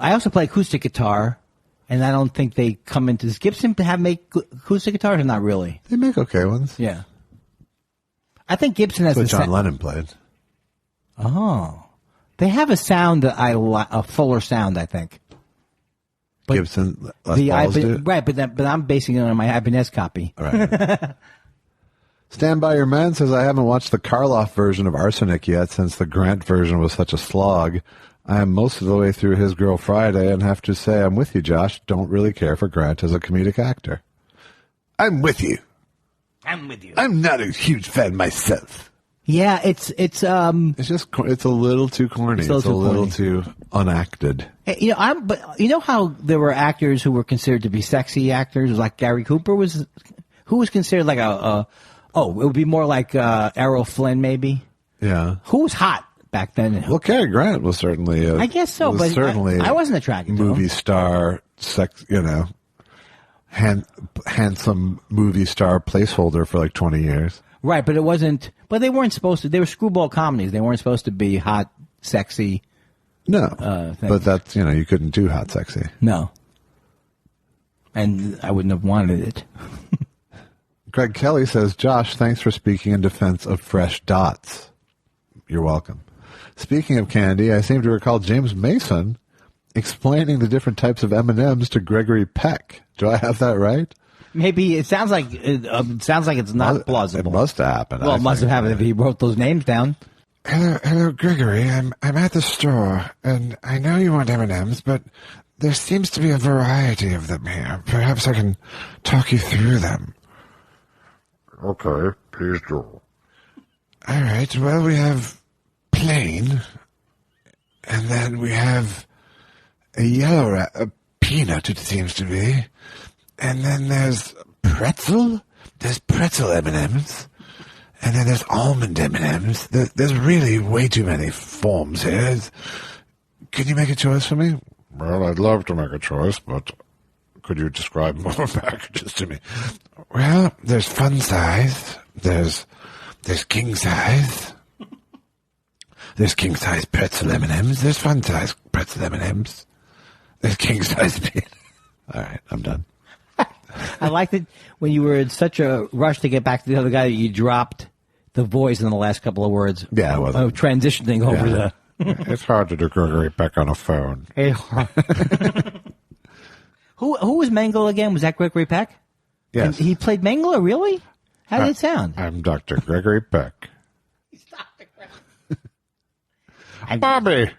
I also play acoustic guitar, and I don't think they come into this. Gibson make acoustic guitars or not really? They make okay ones. Yeah. I think Gibson has That's what John Lennon played. Oh. They have a sound that a fuller sound, I think. But Gibson Les Pauls do? Right, but I'm basing it on my Ibanez copy. Right. Stand By Your Man says, I haven't watched the Karloff version of Arsenic yet since the Grant version was such a slog. I am most of the way through His Girl Friday and have to say I'm with you, Josh. Don't really care for Grant as a comedic actor. I'm with you. I'm with you. I'm not a huge fan myself. Yeah, it's just it's a little too corny. It's a little too unacted. But you know how there were actors who were considered to be sexy actors, like Gary Cooper who was considered like it would be more like Errol Flynn maybe. Yeah. Who was hot back then? Well, Cary Grant was certainly I guess so, but certainly I wasn't attracted to him. Movie star, handsome movie star placeholder for like 20 years. Right, but it wasn't. But they weren't supposed to. They were screwball comedies. They weren't supposed to be hot, sexy. No, but that's you couldn't do hot, sexy. No, and I wouldn't have wanted it. Greg Kelly says, Josh, thanks for speaking in defense of Fresh Dots. You're welcome. Speaking of candy, I seem to recall James Mason explaining the different types of M&Ms to Gregory Peck. Do I have that right? Maybe it sounds like it's not plausible. It must have happened. Well, it must have happened if he wrote those names down. Hello, Gregory. I'm at the store, and I know you want M&Ms, but there seems to be a variety of them here. Perhaps I can talk you through them. Okay, please do. All right. Well, we have plain, and then we have a peanut, it seems to be. And then there's pretzel. There's pretzel M&Ms. And then there's almond M&Ms. There's really way too many forms here. Can you make a choice for me? Well, I'd love to make a choice, but could you describe more packages to me? Well, there's fun size. There's king size. There's king size pretzel M&Ms. There's fun size pretzel M&Ms. There's king size peanut. All right, I'm done. I liked it when you were in such a rush to get back to the other guy that you dropped the voice in the last couple of words. Yeah, it wasn't. Transitioning over the. It's hard to do Gregory Peck on a phone. Who was Mengele again? Was that Gregory Peck? Yes. And he played Mengele, really? How did it sound? I'm Dr. Gregory Peck. Bobby.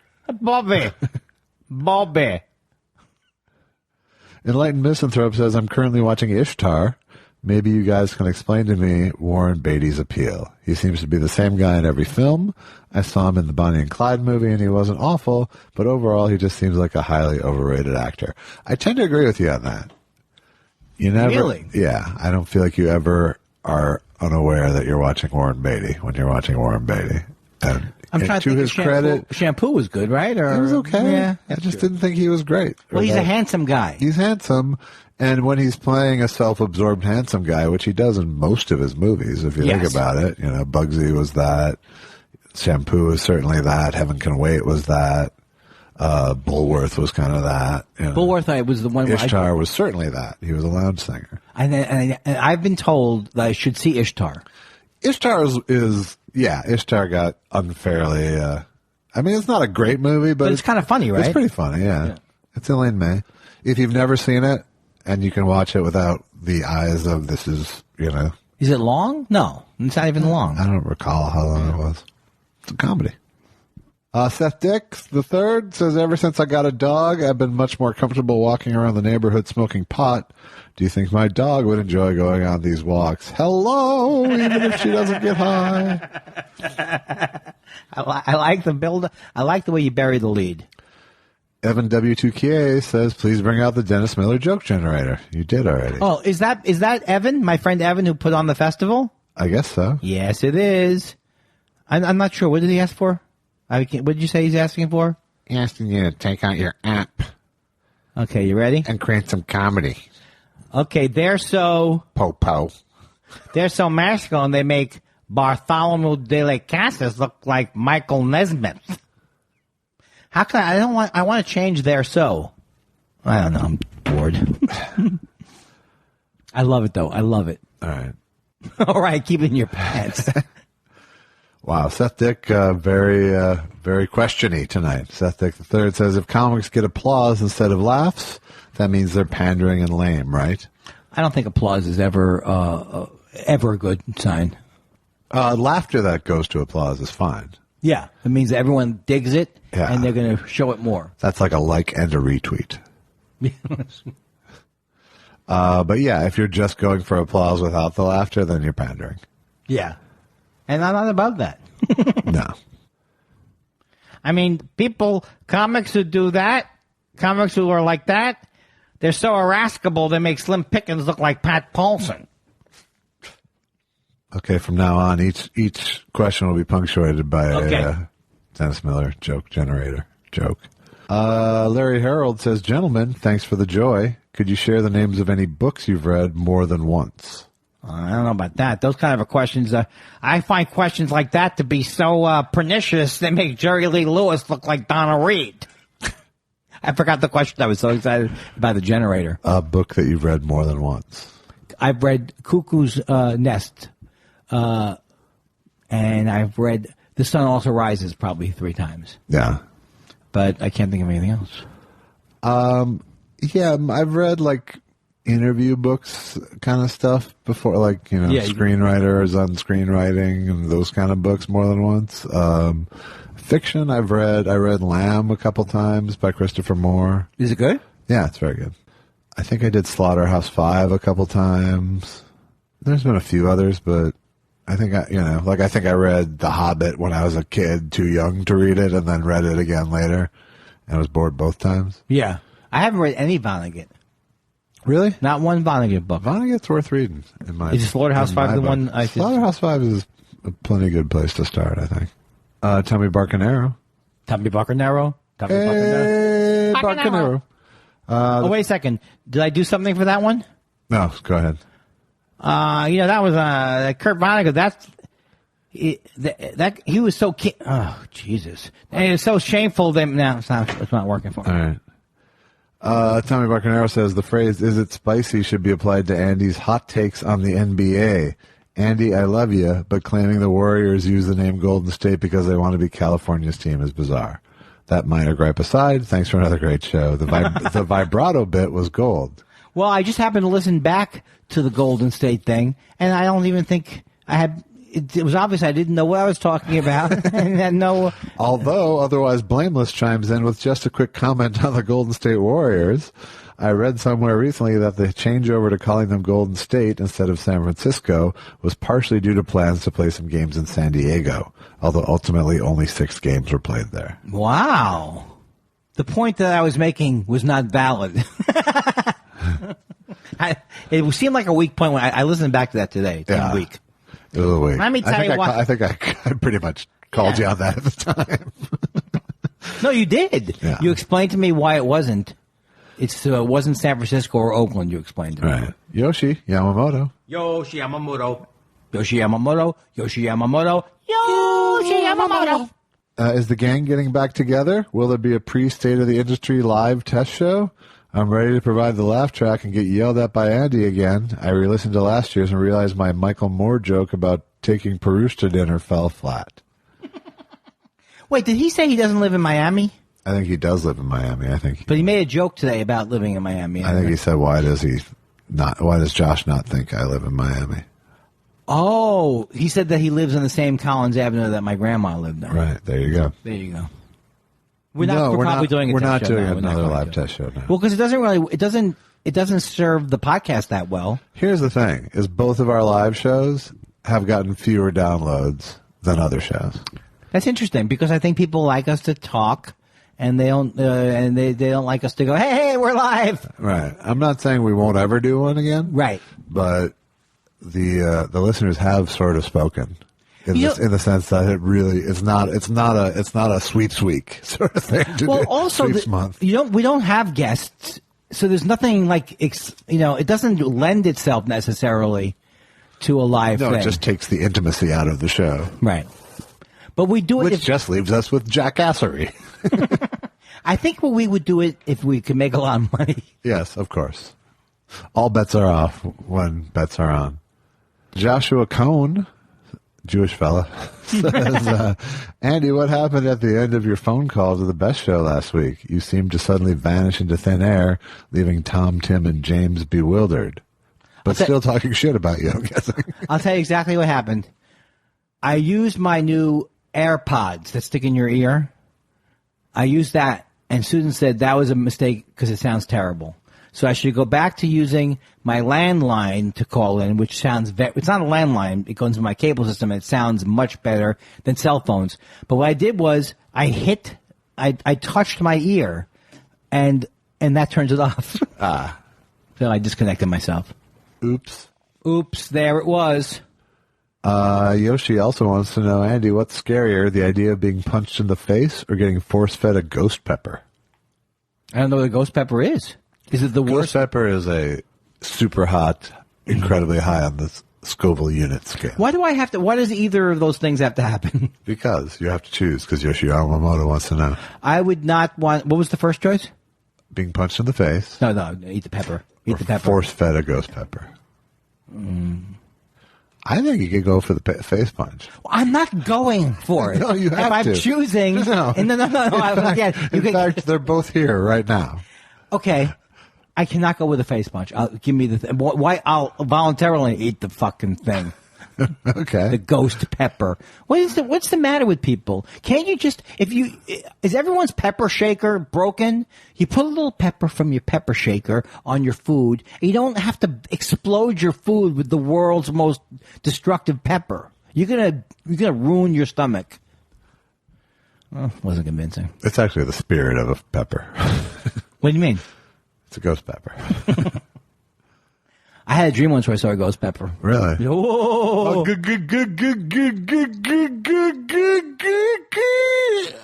Enlightened Misanthrope says, I'm currently watching Ishtar. Maybe you guys can explain to me Warren Beatty's appeal. He seems to be the same guy in every film. I saw him in the Bonnie and Clyde movie, and he wasn't awful, but overall he just seems like a highly overrated actor. I tend to agree with you on that. You never, Really? Yeah, I don't feel like you ever are unaware that you're watching Warren Beatty when you're watching Warren Beatty. And I'm trying to think his credit, Shampoo was good, right? Or, it was okay. Yeah, I just didn't think he was great. Well, he's a handsome guy. He's handsome, and when he's playing a self-absorbed handsome guy, which he does in most of his movies, if you think about it, Bugsy was that, Shampoo was certainly that, Heaven Can Wait was that, Bulworth was kind of that. Bulworth was the one. Ishtar was certainly that. He was a lounge singer. And I've been told that I should see Ishtar. Ishtar Ishtar got unfairly. It's not a great movie, but it's kind of funny, right? It's pretty funny, yeah. It's Elaine May. If you've never seen it, and you can watch it without the eyes of this is. Is it long? No, it's not even long. I don't recall how long it was. It's a comedy. Seth Dix the third says, ever since I got a dog, I've been much more comfortable walking around the neighborhood smoking pot. Do you think my dog would enjoy going on these walks? Hello, even if she doesn't get high. I like the build. I like the way you bury the lead. Evan W2KA says, please bring out the Dennis Miller joke generator. You did already. Oh, is that Evan, my friend Evan, who put on the festival? I guess so. Yes, it is. I'm not sure. What did he ask for? What did you say he's asking for? Asking you to take out your app. Okay, you ready? And create some comedy. Okay, they're so masculine, they make Bartholomew de las Casas look like Michael Nesmith. How can I want to change their so. I don't know, I'm bored. I love it though. I love it. All right. All right, keep it in your pants. Wow, Seth Dick, very questiony tonight. Seth Dick III says, if comics get applause instead of laughs, that means they're pandering and lame, right? I don't think applause is ever a good sign. Laughter that goes to applause is fine. Yeah, it means that everyone digs it, and they're going to show it more. That's like a like and a retweet. But yeah, if you're just going for applause without the laughter, then you're pandering. Yeah. And I'm not about that. No. I mean, comics who do that, comics who are like that, they're so irascible they make Slim Pickens look like Pat Paulson. Okay, from now on, each question will be punctuated by a Dennis Miller joke generator joke. Larry Harold says, gentlemen, thanks for the joy. Could you share the names of any books you've read more than once? I don't know about that. Those kind of questions, I find questions like that to be so pernicious, they make Jerry Lee Lewis look like Donna Reed. I forgot the question. I was so excited about the generator. A book that you've read more than once. I've read Cuckoo's Nest, and I've read The Sun Also Rises probably 3 times. Yeah. But I can't think of anything else. Yeah, I've read interview books kind of stuff before, screenwriters on screenwriting and those kind of books more than once. Fiction I read Lamb a couple times by Christopher Moore. Is it good? Yeah, it's very good. I think I did Slaughterhouse-Five a couple times. There's been a few others, but I think I think I read The Hobbit when I was a kid, too young to read it, and then read it again later, and I was bored both times. Yeah. I haven't read any Vonnegut. Really? Not one Vonnegut book. Vonnegut's worth reading. Is Slaughterhouse-Five the one? Slaughterhouse-Five is a plenty good place to start, I think. Tommy Barcanero. Tommy Barcanero? Hey, Barcanero. Wait a second. Did I do something for that one? No, go ahead. That was Kurt Vonnegut. He was so oh Jesus! And it was so shameful that it's not working for me. All right. Tommy Barcanero says the phrase "Is it spicy?" should be applied to Andy's hot takes on the NBA. Andy, I love you, but claiming the Warriors use the name Golden State because they want to be California's team is bizarre. That minor gripe aside, thanks for another great show. The vibrato bit was gold. Well, I just happened to listen back to the Golden State thing, and I don't even think I had. It was obvious I didn't know what I was talking about, and had no. Although otherwise blameless chimes in with just a quick comment on the Golden State Warriors. I read somewhere recently that the changeover to calling them Golden State instead of San Francisco was partially due to plans to play some games in San Diego, although ultimately only 6 games were played there. Wow. The point that I was making was not valid. It seemed like a weak point when I listened back to that today. It seemed weak. It was a week. Let me tell you what. I think I pretty much called you on that at the time. No, you did. Yeah. You explained to me why it wasn't. It wasn't San Francisco or Oakland, you explained to me. Right. Yoshi Yamamoto. Yoshi Yamamoto. Yoshi Yamamoto. Yoshi Yamamoto. Yoshi Yamamoto. Is the gang getting back together? Will there be a pre-State of the Industry live test show? I'm ready to provide the laugh track and get yelled at by Andy again. I re-listened to last year's and realized my Michael Moore joke about taking Perush to dinner fell flat. Wait, did he say he doesn't live in Miami? I think he does live in Miami. But he made a joke today about living in Miami. I think he said, why does Josh not think I live in Miami? Oh, he said that he lives on the same Collins Avenue that my grandma lived on. Right. There you go. There you go. We're not doing another live test show now. Well, because it doesn't serve the podcast that well. Here's the thing: is both of our live shows have gotten fewer downloads than other shows. That's interesting because I think people like us to talk, and they don't like us to go, hey, we're live. Right. I'm not saying we won't ever do one again. Right. But the listeners have sort of spoken. In the sense that it really it's not a sweeps week sort of thing. Also, sweeps month. We don't have guests, so there's nothing like it doesn't lend itself necessarily to a live thing. No, it just takes the intimacy out of the show, right? But we do it, which just leaves us with jackassery. I think we would do it if we could make a lot of money. Yes, of course. All bets are off when bets are on. Joshua Cohn. Jewish fella, says, Andy, what happened at the end of your phone call to the Best Show last week? You seemed to suddenly vanish into thin air, leaving Tom, Tim, and James bewildered. But still talking shit about you, I'm guessing. I'll tell you exactly what happened. I used my new AirPods that stick in your ear. I used that, and Susan said that was a mistake because it sounds terrible. So I should go back to using my landline to call in, which sounds it's not a landline. It goes into my cable system, and it sounds much better than cell phones. But what I did was I touched my ear, and that turns it off. So I disconnected myself. Oops, there it was. Yoshi also wants to know, Andy, what's scarier, the idea of being punched in the face or getting force-fed a ghost pepper? I don't know what a ghost pepper is. Is it the worst? Ghost pepper is a super hot, incredibly high on the Scoville unit scale. Why does either of those things have to happen? Because you have to choose, because Yoshi Yamamoto wants to know. I would not want, what was the first choice? Being punched in the face. No, eat the pepper. Eat the pepper. Force-fed a ghost pepper. I think you could go for the face punch. Well, I'm not going for it. No, you have to. I'm choosing. No. In fact, they're both here right now. Okay. I cannot go with a face punch. Give me the why? I'll voluntarily eat the fucking thing. Okay. The ghost pepper. What's the matter with people? Can't you just is everyone's pepper shaker broken? You put a little pepper from your pepper shaker on your food. And you don't have to explode your food with the world's most destructive pepper. You're gonna ruin your stomach. Oh, wasn't convincing. It's actually the spirit of a pepper. What do you mean? It's a ghost pepper. I had a dream once where I saw a ghost pepper. Really? Oh,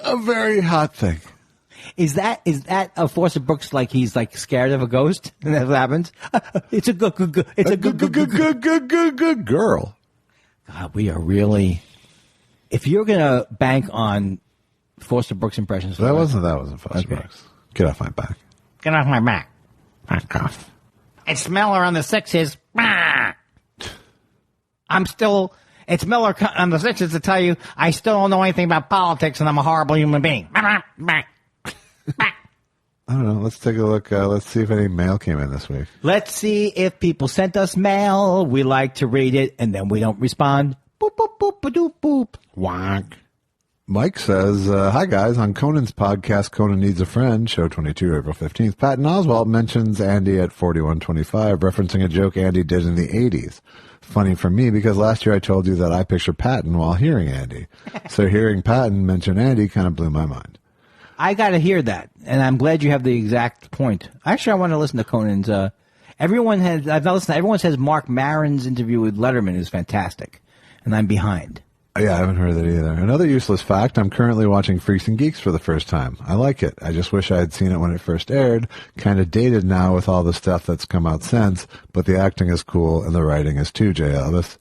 a very hot thing. Is that a Forster Brooks like he's like scared of a ghost and that's what happens? It's a good girl. God, we are really. If you're gonna bank on Forster Brooks impressions, That wasn't Forster Brooks. Get off my back. Get off my back. Back off. I smell her on the sixes. I'm still. It's Miller on the Sixes to tell you I still don't know anything about politics, and I'm a horrible human being. I don't know. Let's take a look. Let's see if any mail came in this week. Let's see if people sent us mail. We like to read it, and then we don't respond. Boop, boop, boop, ba-doop, boop. Whack. Mike says, hi guys, on Conan's podcast, Conan Needs a Friend, show 22, April 15th, Patton Oswalt mentions Andy at 4125, referencing a joke Andy did in the 80s. Funny for me because last year I told you that I picture Patton while hearing Andy. So hearing Patton mention Andy kind of blew my mind. I got to hear that, and I'm glad you have the exact point. Actually, I want to listen to Conan's. Everyone says Mark Maron's interview with Letterman is fantastic, and I'm behind. Yeah, I haven't heard that either. Another useless fact, I'm currently watching Freaks and Geeks for the first time. I like it. I just wish I had seen it when it first aired. Kind of dated now with all the stuff that's come out since, but the acting is cool and the writing is too, J. Elvis.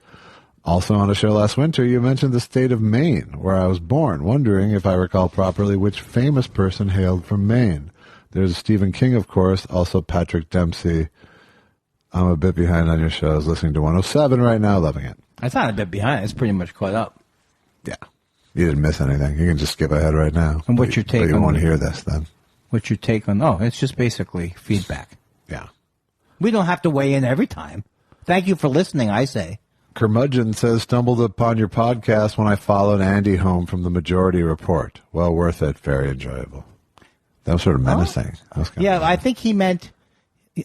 Also on a show last winter, you mentioned the state of Maine, where I was born, wondering if I recall properly which famous person hailed from Maine. There's Stephen King, of course, also Patrick Dempsey. I'm a bit behind on your shows, listening to 107 right now, loving it. It's not a bit behind. It's pretty much caught up. Yeah. You didn't miss anything. You can just skip ahead right now. And what's your take on you won't hear this then. What's your take on... Oh, it's just basically feedback. Yeah. We don't have to weigh in every time. Thank you for listening, I say. Curmudgeon says, stumbled upon your podcast when I followed Andy home from the Majority Report. Well worth it. Very enjoyable. That was sort of menacing. Yeah, I think he meant...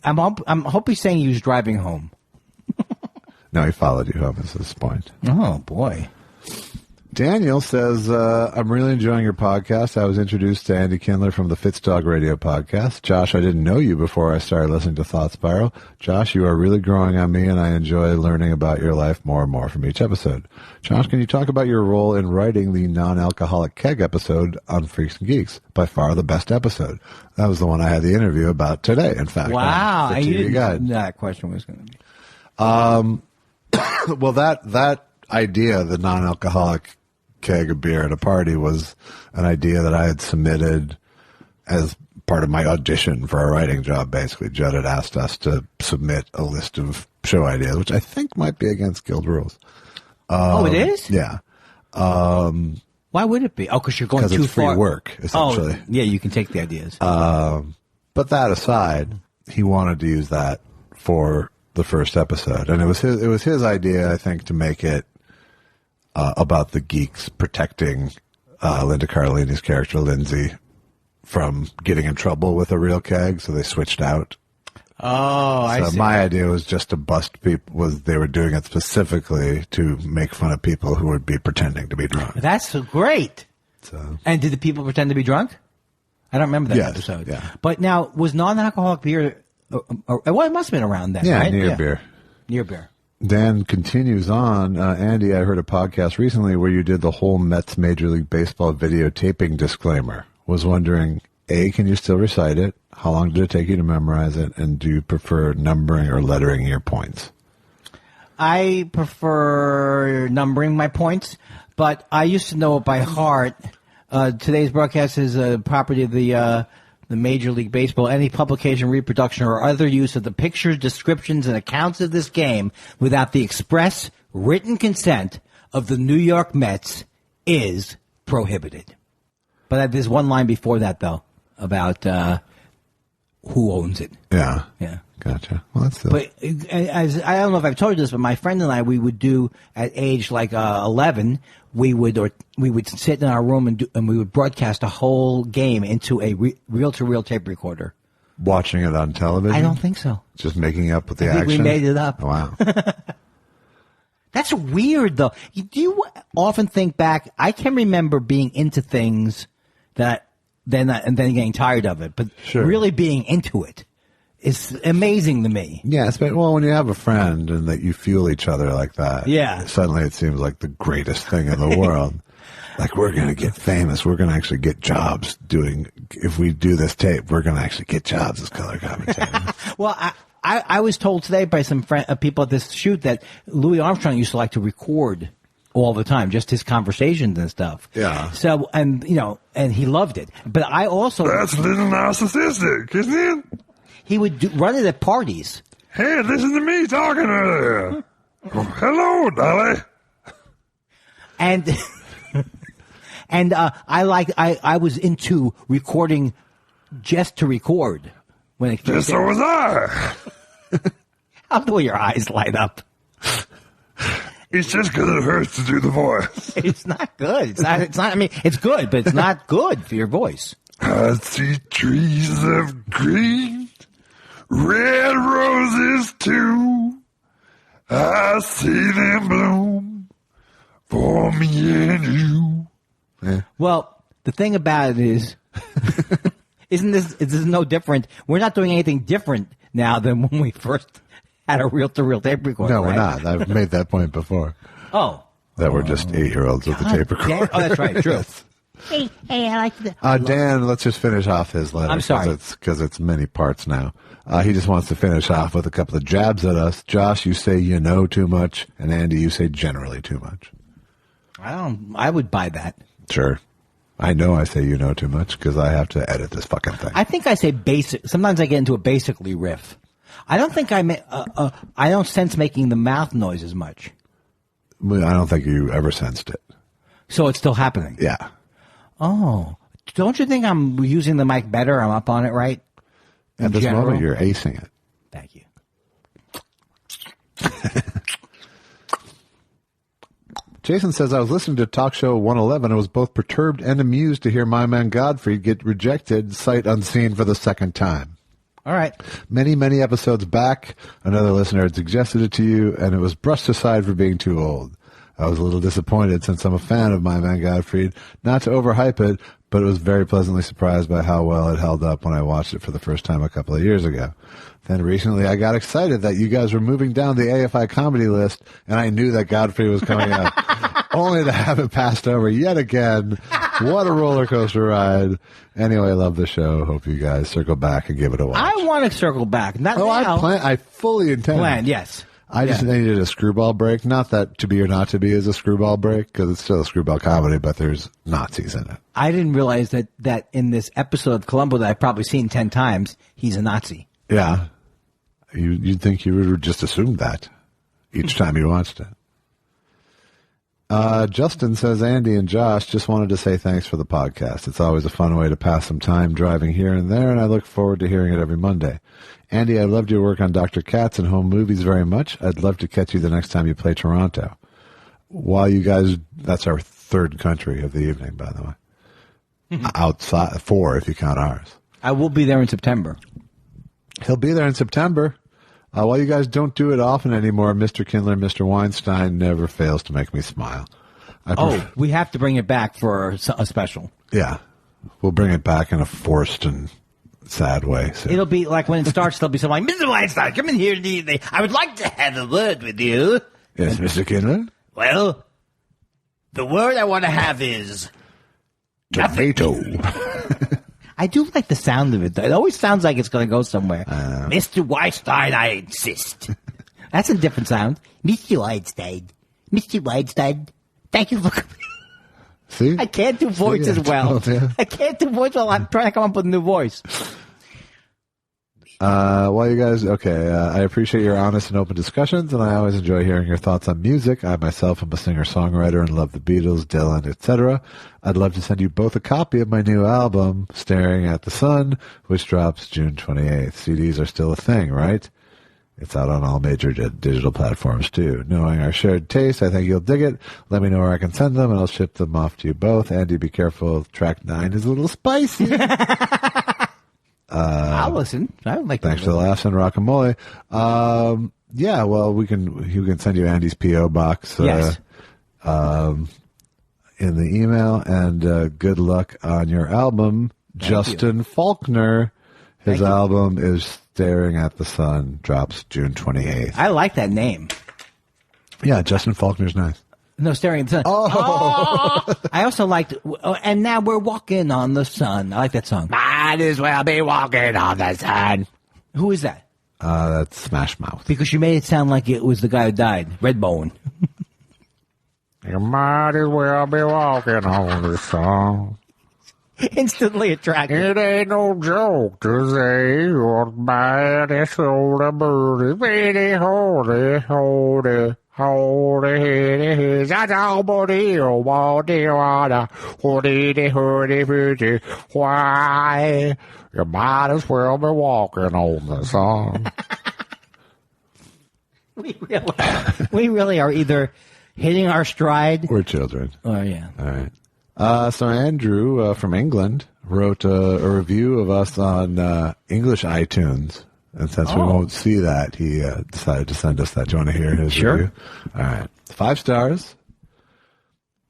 I hope he's saying he was driving home. No, he followed you home is his point. Oh, boy. Daniel says, I'm really enjoying your podcast. I was introduced to Andy Kindler from the Fitzdog Radio podcast. Josh, I didn't know you before I started listening to Thought Spiral. Josh, you are really growing on me, and I enjoy learning about your life more and more from each episode. Josh, can you talk about your role in writing the non-alcoholic keg episode on Freaks and Geeks? By far the best episode. That was the one I had the interview about today, in fact. Wow. I didn't know that question was going to be. Well, that idea, the non-alcoholic keg of beer at a party, was an idea that I had submitted as part of my audition for a writing job, basically. Judd had asked us to submit a list of show ideas, which I think might be against guild rules. It is? Yeah. Why would it be? Oh, because you're going too it's free far. work, essentially. Oh, yeah, you can take the ideas. But that aside, he wanted to use that for the first episode, and it was his idea, I think, to make it about the geeks protecting Linda Cardellini's character Lindsay from getting in trouble with a real keg, so they switched out. Oh, I see. My idea was just to bust people. They were doing it specifically to make fun of people who would be pretending to be drunk. That's so great. And did the people pretend to be drunk? I don't remember that episode. Yeah. But now, was non-alcoholic beer... well, it must have been around then, right? Near beer. Near beer. Dan continues on. Andy, I heard a podcast recently where you did the whole Mets Major League Baseball videotaping disclaimer. Was wondering, A, can you still recite it? How long did it take you to memorize it? And do you prefer numbering or lettering your points? I prefer numbering my points, but I used to know it by heart. Today's broadcast is a property of the Major League Baseball. Any publication, reproduction, or other use of the pictures, descriptions, and accounts of this game without the express written consent of the New York Mets is prohibited. But there's one line before that, though, about who owns it. Yeah. Yeah. Gotcha. Well, that's the... But as I don't know if I've told you this, but my friend and I, we would do at age like 11, we would sit in our room and we would broadcast a whole game into a reel-to-reel tape recorder. Watching it on television? I don't think so. Just making up with the I think action? we made it up. Oh, wow. That's weird, though. Do you often think back? I can remember being into things and then getting tired of it, but really being into it is amazing to me. Yeah, well, when you have a friend and that you fuel each other like that, yeah, suddenly it seems like the greatest thing in the world. Like, we're going to get famous. We're going to actually get jobs if we do this tape, we're going to actually get jobs as color commentators. Well, I was told today by some people at this shoot that Louis Armstrong used to like to record all the time, just his conversations and stuff. Yeah. So, and he loved it. But I also... That's a little narcissistic, isn't it? He would run it at parties. Hey, listen to me talking earlier. Hello, Dolly. And I was into recording just to record when it Yes, so was I. How do your eyes light up? It's just because it hurts to do the voice. It's not good. It's not. I mean, it's good, but it's not good for your voice. I see trees of green, red roses too. I see them bloom for me and you. Yeah. Well, the thing about it is, isn't this no different? We're not doing anything different now than when we first had a reel-to-reel tape recorder. No, right? we're not. I've made that point before. Oh. That we're just 8-year-olds with a tape recorder. Oh, that's right. True. Hey, I like the. Dan, let's just finish off his letter. I'm sorry. Because it's many parts now. He just wants to finish off with a couple of jabs at us. Josh, you say you know too much, and Andy, you say generally too much. I would buy that. Sure. I know I say you know too much because I have to edit this fucking thing. I think I say basic. Sometimes I get into a basically riff. I don't think I don't sense making the mouth noise as much. I don't think you ever sensed it. So it's still happening. Yeah. Oh, don't you think I'm using the mic better? I'm up on it, right? At this general? moment, you're acing it. Thank you. Jason says, I was listening to Talk Show 111 and was both perturbed and amused to hear my man Godfrey get rejected sight unseen for the second time. All right. Many, many episodes back, another listener had suggested it to you, and it was brushed aside for being too old. I was a little disappointed since I'm a fan of my man Godfrey, not to overhype it, but was very pleasantly surprised by how well it held up when I watched it for the first time a couple of years ago. Then recently I got excited that you guys were moving down the AFI comedy list, and I knew that Godfrey was coming up, only to have it passed over yet again. What a roller coaster ride. Anyway, I love the show. Hope you guys circle back and give it a watch. I want to circle back. Not now. I fully intend. Planned, yes. I just needed a screwball break. Not that To Be or Not to Be is a screwball break, because it's still a screwball comedy, but there's Nazis in it. I didn't realize that in this episode of Columbo that I've probably seen 10 times, he's a Nazi. Yeah. You'd think you would just assume that each time you watched it. Justin says, Andy and Josh, just wanted to say thanks for the podcast. It's always a fun way to pass some time driving here and there, and I look forward to hearing it every Monday. Andy, I loved your work on Dr. Katz and home movies very much. I'd love to catch you the next time you play Toronto. While you guys, that's our third country of the evening, by the way. Outside, 4 if you count ours. I will be there in September. He'll be there in September. While you guys don't do it often anymore, Mr. Kindler, Mr. Weinstein never fails to make me smile. We have to bring it back for a special. Yeah. We'll bring it back in a forced and sad way. So. It'll be like when it starts, there'll be something like, Mr. Weinstein, come in here. I would like to have a word with you. Yes, Mr. Kindler? Well, the word I want to have is... Tomato. I do like the sound of it, though. It always sounds like it's going to go somewhere. Mr. Weinstein, I insist. That's a different sound. Mr. Weinstein. Mr. Weinstein. Thank you for coming. See? I can't do voices well. I can't do voice well. I'm trying to come up with a new voice. Well, you guys, okay, I appreciate your honest and open discussions, and I always enjoy hearing your thoughts on music. I myself am a singer-songwriter and love the Beatles, Dylan, etc. I'd love to send you both a copy of my new album, Staring at the Sun, which drops June 28th. CDs are still a thing, right? It's out on all major digital platforms, too. Knowing our shared taste, I think you'll dig it. Let me know where I can send them, and I'll ship them off to you both. Andy, be careful. Track 9 is a little spicy. I'll listen. I would like. Thanks for the laughs and rockamole. Yeah, well, we can send you Andy's P.O. box. Yes. In the email, and good luck on your album, Justin Faulkner. His album is Staring at the Sun. Drops June 28th. I like that name. Yeah, Justin Faulkner's nice. No, Staring at the Sun. Oh. I also liked, and now we're walking on the sun. I like that song. Might as well be walking on the sun. Who is that? That's Smash Mouth. Because you made it sound like it was the guy who died, Redbone. You might as well be walking on the sun. Instantly attractive. It ain't no joke to say you're bad as old a birdie, bitty, holy, holy, Why? You might as well be walking on the sun. We really are either hitting our stride. We're children. Oh, yeah. All right. So Andrew from England wrote a review of us on English iTunes. And since we won't see that, he decided to send us that. Do you want to hear his review? All right. 5 stars.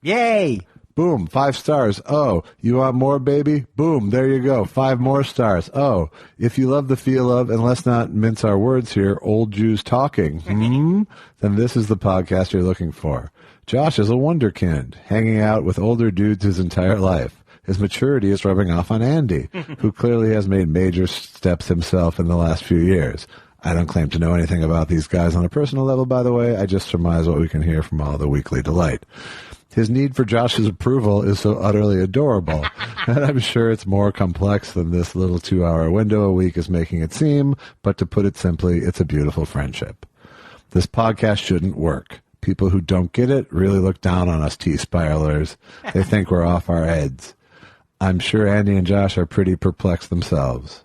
Yay! Boom, 5 stars. Oh, you want more, baby? Boom, there you go. 5 more stars. Oh, if you love the feel of, and let's not mince our words here, old Jews talking, then this is the podcast you're looking for. Josh is a wonderkind, hanging out with older dudes his entire life. His maturity is rubbing off on Andy, who clearly has made major steps himself in the last few years. I don't claim to know anything about these guys on a personal level, by the way. I just surmise what we can hear from all the weekly delight. His need for Josh's approval is so utterly adorable, and I'm sure it's more complex than this little 2-hour window a week is making it seem, but to put it simply, it's a beautiful friendship. This podcast shouldn't work. People who don't get it really look down on us T-spiralers. They think we're off our heads. I'm sure Andy and Josh are pretty perplexed themselves.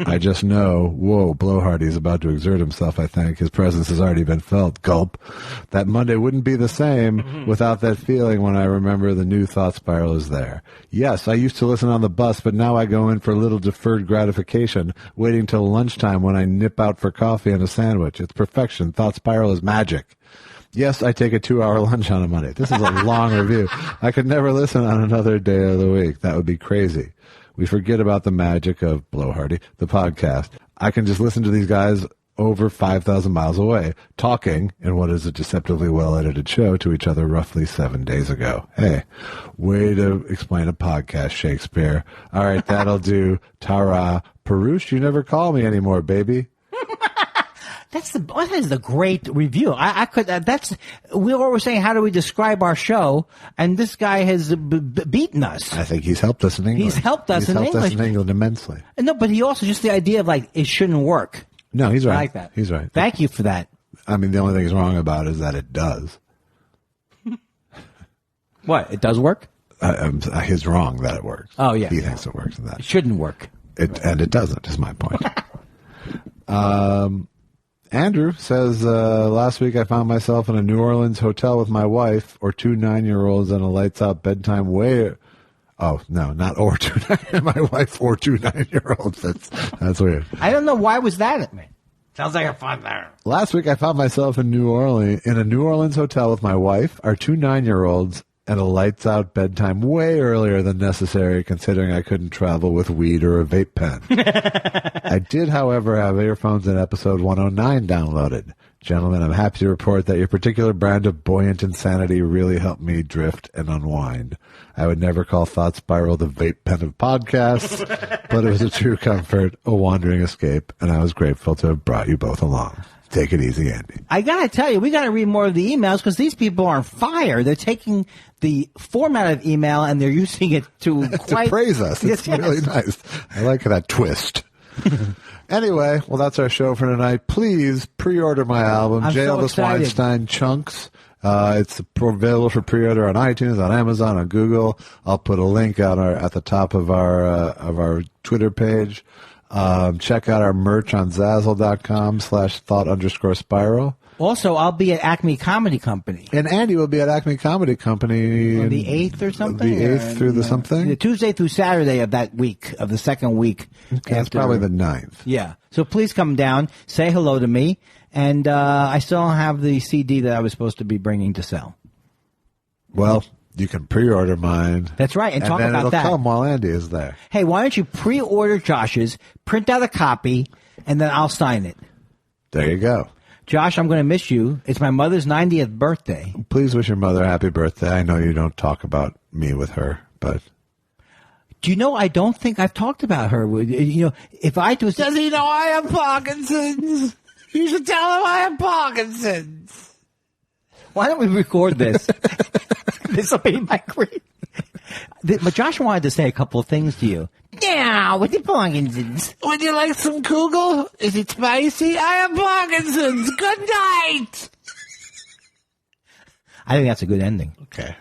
I just know, whoa, Blowhardy's about to exert himself, I think. His presence has already been felt. Gulp. That Monday wouldn't be the same without that feeling when I remember the new thought spiral is there. Yes, I used to listen on the bus, but now I go in for a little deferred gratification, waiting till lunchtime when I nip out for coffee and a sandwich. It's perfection. Thought spiral is magic. Yes, I take a 2-hour lunch on a Monday. This is a long review. I could never listen on another day of the week. That would be crazy. We forget about the magic of Blowhardy, the podcast. I can just listen to these guys over 5,000 miles away, talking in what is a deceptively well-edited show to each other roughly 7 days ago. Hey, way to explain a podcast, Shakespeare. All right, that'll do. Ta-ra. Perush, you never call me anymore, baby. That is the great review. We were saying, how do we describe our show? And this guy has beaten us. I think he's helped us in England. He's helped us in England immensely. No, but he also, just the idea of like, it shouldn't work. No, he's right. I like that. He's right. Thank you for that. I mean, the only thing he's wrong about is that it does. What? It does work? He's wrong that it works. Oh, yeah. He thinks it works and that. It shouldn't work. And it doesn't, is my point. Andrew says, last week I found myself in a New Orleans hotel with my wife, or 2 9-year-olds, and a lights-out bedtime way. Oh, no, not or 2 9. My wife or 2 9-year-olds. That's weird. I don't know. Why was that at me? Sounds like a fun there. Last week I found myself in a New Orleans hotel with my wife, our 2 9-year-olds, and a lights-out bedtime way earlier than necessary, considering I couldn't travel with weed or a vape pen. I did, however, have earphones in episode 109 downloaded. Gentlemen, I'm happy to report that your particular brand of buoyant insanity really helped me drift and unwind. I would never call Thought Spiral the vape pen of podcasts, but it was a true comfort, a wandering escape, and I was grateful to have brought you both along. Take it easy, Andy. I got to tell you, we got to read more of the emails because these people are on fire. They're taking the format of email and they're using it to to praise us. It's really nice. I like that twist. Anyway, well, that's our show for tonight. Please pre-order my album, Elvis Weinstein Chunks. It's available for pre-order on iTunes, on Amazon, on Google. I'll put a link at the top of our Twitter page. Check out our merch on Zazzle.com/thought_spiral. Also, I'll be at Acme Comedy Company. And Andy will be at Acme Comedy Company on the 8th or something? The 8th through the something? Tuesday through Saturday of that week, of the second week. Okay, that's probably the 9th. Yeah. So please come down, say hello to me, and I still don't have the CD that I was supposed to be bringing to sell. Well, you can pre-order mine. That's right, and talk about that. It'll come while Andy is there. Hey, why don't you pre-order Josh's, print out a copy, and then I'll sign it. There you go. Josh, I'm going to miss you. It's my mother's 90th birthday. Please wish your mother a happy birthday. I know you don't talk about me with her, but... Do you know, I don't think I've talked about her. You know, if I was... Does he know I have Parkinson's? You should tell him I have Parkinson's. Why don't we record this? This will be my great... But Josh wanted to say a couple of things to you. Yeah, with the Parkinson's. Would you like some kugel? Is it spicy? I have Parkinson's. Good night. I think that's a good ending. Okay.